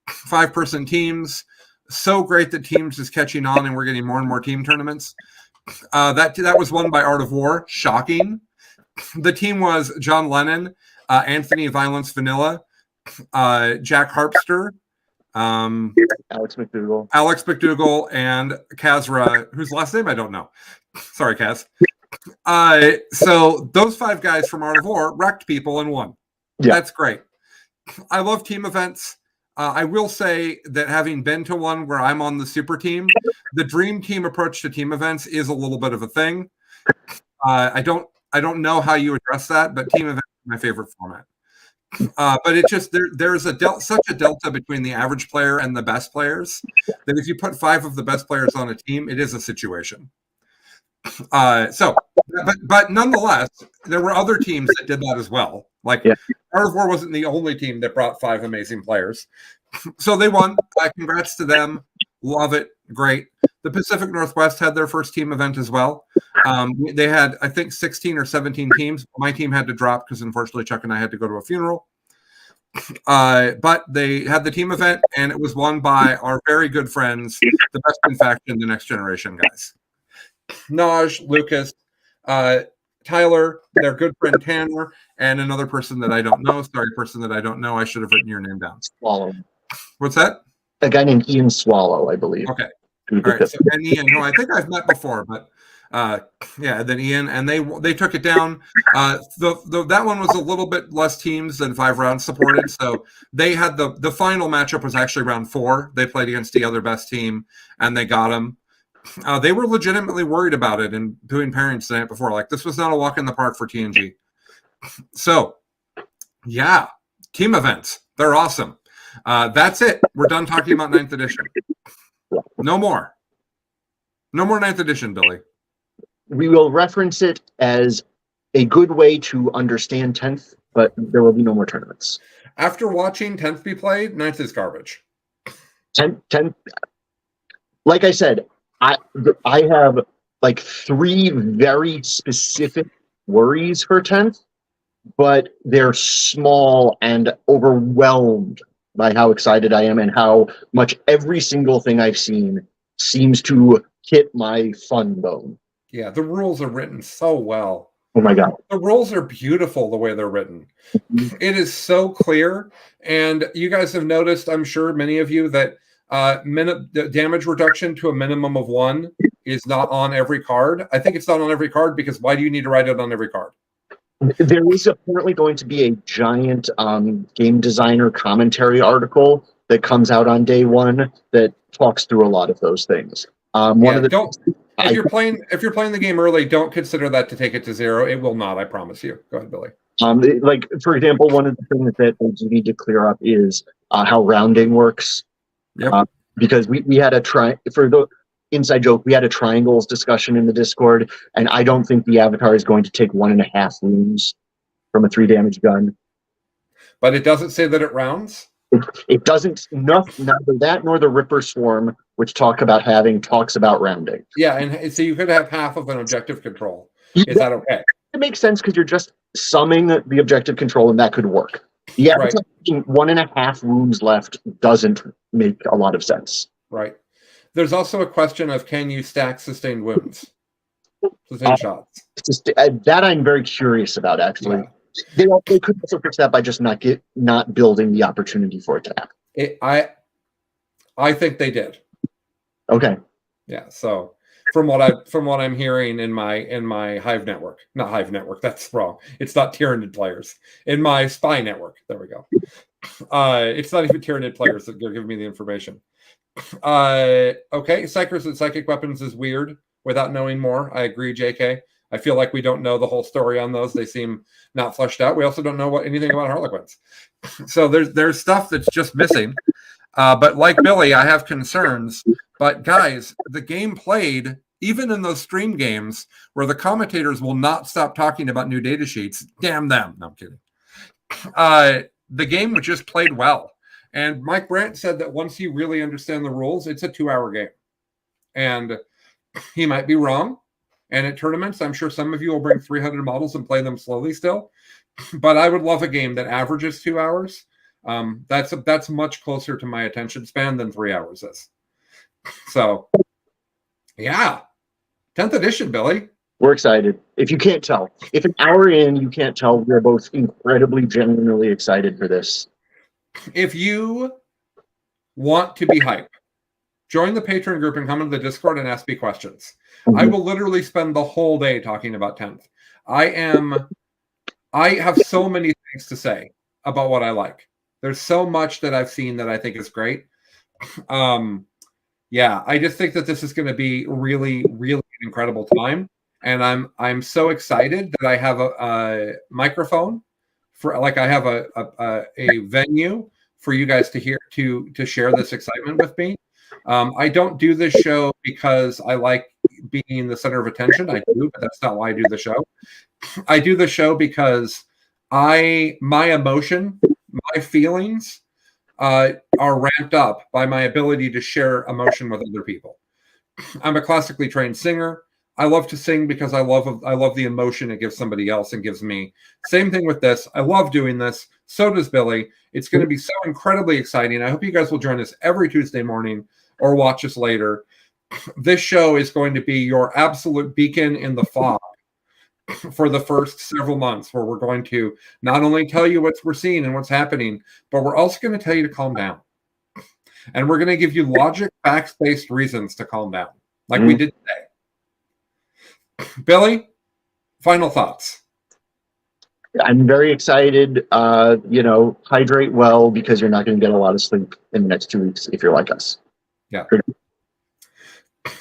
5-person teams. So great that teams is catching on and we're getting more and more team tournaments. That was won by Art of War. Shocking. The team was John Lennon, Anthony Violence Vanilla, Jack Harpster, Alex McDougall, and Kazra, whose last name I don't know. Sorry, Kaz. So those 5 guys from Art of War wrecked people and won. Yeah. That's great. I love team events. I will say that having been to one where I'm on the super team, the dream team approach to team events is a little bit of a thing. I don't know how you address that, but team events is my favorite format. But it just there's such a delta between the average player and the best players that if you put 5 of the best players on a team, it is a situation. But nonetheless, there were other teams that did that as well. Like Art of War wasn't the only team that brought 5 amazing players. So they won. Congrats to them. Love it. Great. The Pacific Northwest had their first team event as well. They had, I think, 16 or 17 teams. My team had to drop because, unfortunately, Chuck and I had to go to a funeral. But they had the team event, and it was won by our very good friends, the Best in Faction, the Next Generation guys. Naj, Lucas, Tyler, their good friend Tanner, and another person that I don't know. Sorry, person that I don't know. I should have written your name down. Swallow. What's that? A guy named Ian Swallow, I believe. Okay. All right. So, and Ian, who I think I've met before, but then Ian, and they took it down. That one was a little bit less teams than 5 rounds supported. So they had the final matchup was actually round 4. They played against the other best team, and they got them. They were legitimately worried about it and doing pairings the night before. Like, this was not a walk in the park for TNG. So, yeah, team events. They're awesome. That's it. We're done talking about 9th edition. No more. No more 9th edition, Billy. We will reference it as a good way to understand 10th, but there will be no more tournaments. After watching 10th be played, 9th is garbage. 10th, like I said, I have like 3 very specific worries for 10th, but they're small and overwhelmed by how excited I am and how much every single thing I've seen seems to hit my fun bone. Yeah, the rules are written so well. Oh my God. The rules are beautiful the way they're written. It is so clear. And you guys have noticed, I'm sure many of you, that the damage reduction to a minimum of 1 is not on every card. I think it's not on every card because why do you need to write it on every card? There is apparently going to be a giant game designer commentary article that comes out on day 1 that talks through a lot of those things. If you're playing the game early, don't consider that to take it to 0. It will not, I promise you. Go ahead, Billy. Like, for example, one of the things that they do need to clear up is how rounding works. Yep. Because we had for the inside joke, we had a triangles discussion in the Discord, and I don't think the Avatar is going to take 1.5 wounds from a 3 damage gun. But it doesn't say that it rounds? It doesn't, neither that nor the Ripper Swarm, which talks about rounding. Yeah, and so you could have half of an objective control. Is that okay? It makes sense because you're just summing the objective control, and that could work. Yeah, right. 1.5 wounds left doesn't make a lot of sense. Right. There's also a question of can you stack sustained wounds? Sustained shots. That I'm very curious about, actually. They could also fix that by just not building the opportunity for it to happen. I think they did. Okay. Yeah. So from what I'm hearing in my Hive network, not Hive network, that's wrong. It's not Tyranid players. In my spy network. There we go. It's not even Tyranid players that are giving me the information. Okay, Psychers and psychic weapons is weird without knowing more. I agree, JK. I feel like we don't know the whole story on those. They seem not fleshed out. We also don't know anything about Harlequins. So there's stuff that's just missing. But like Billy, I have concerns. But guys, the game played, even in those stream games where the commentators will not stop talking about new data sheets. Damn them. No, I'm kidding. The game just played well. And Mike Brandt said that once you really understand the rules, it's a 2-hour game. And he might be wrong. And at tournaments, I'm sure some of you will bring 300 models and play them slowly still. But I would love a game that averages 2 hours. That's much closer to my attention span than 3 hours is. So, yeah. 10th edition, Billy. We're excited. If you can't tell. If an hour in, you can't tell, we're both incredibly, genuinely excited for this. If you want to be hype, join the Patreon group and come into the Discord and ask me questions. I will literally spend the whole day talking about 10th. I have so many things to say about what I like. There's so much that I've seen that I think is great. Yeah, I just think that this is going to be really, really an incredible time. And I'm so excited that I have a microphone I have a venue for you guys to hear to share this excitement with me. I don't do this show because I like being the center of attention. I do, but that's not why I do the show. I do the show because my emotion, my feelings are ramped up by my ability to share emotion with other people. I'm a classically trained singer. I love to sing because I love the emotion it gives somebody else and gives me. Same thing with this. I love doing this. So does Billy. It's going to be so incredibly exciting. I hope you guys will join us every Tuesday morning or watch us later. This show is going to be your absolute beacon in the fog for the first several months, where we're going to not only tell you what we're seeing and what's happening, but we're also going to tell you to calm down. And we're going to give you logic, facts-based reasons to calm down, like we did today. Billy, final thoughts. I'm very excited. Hydrate well, because you're not going to get a lot of sleep in the next 2 weeks if you're like us. Yeah.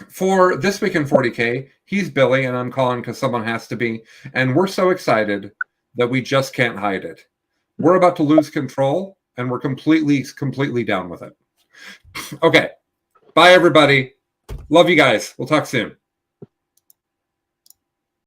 For This Week in 40K, he's Billy, and I'm Colin because someone has to be. And we're so excited that we just can't hide it. We're about to lose control, and we're completely down with it. Okay. Bye, everybody. Love you guys. We'll talk soon.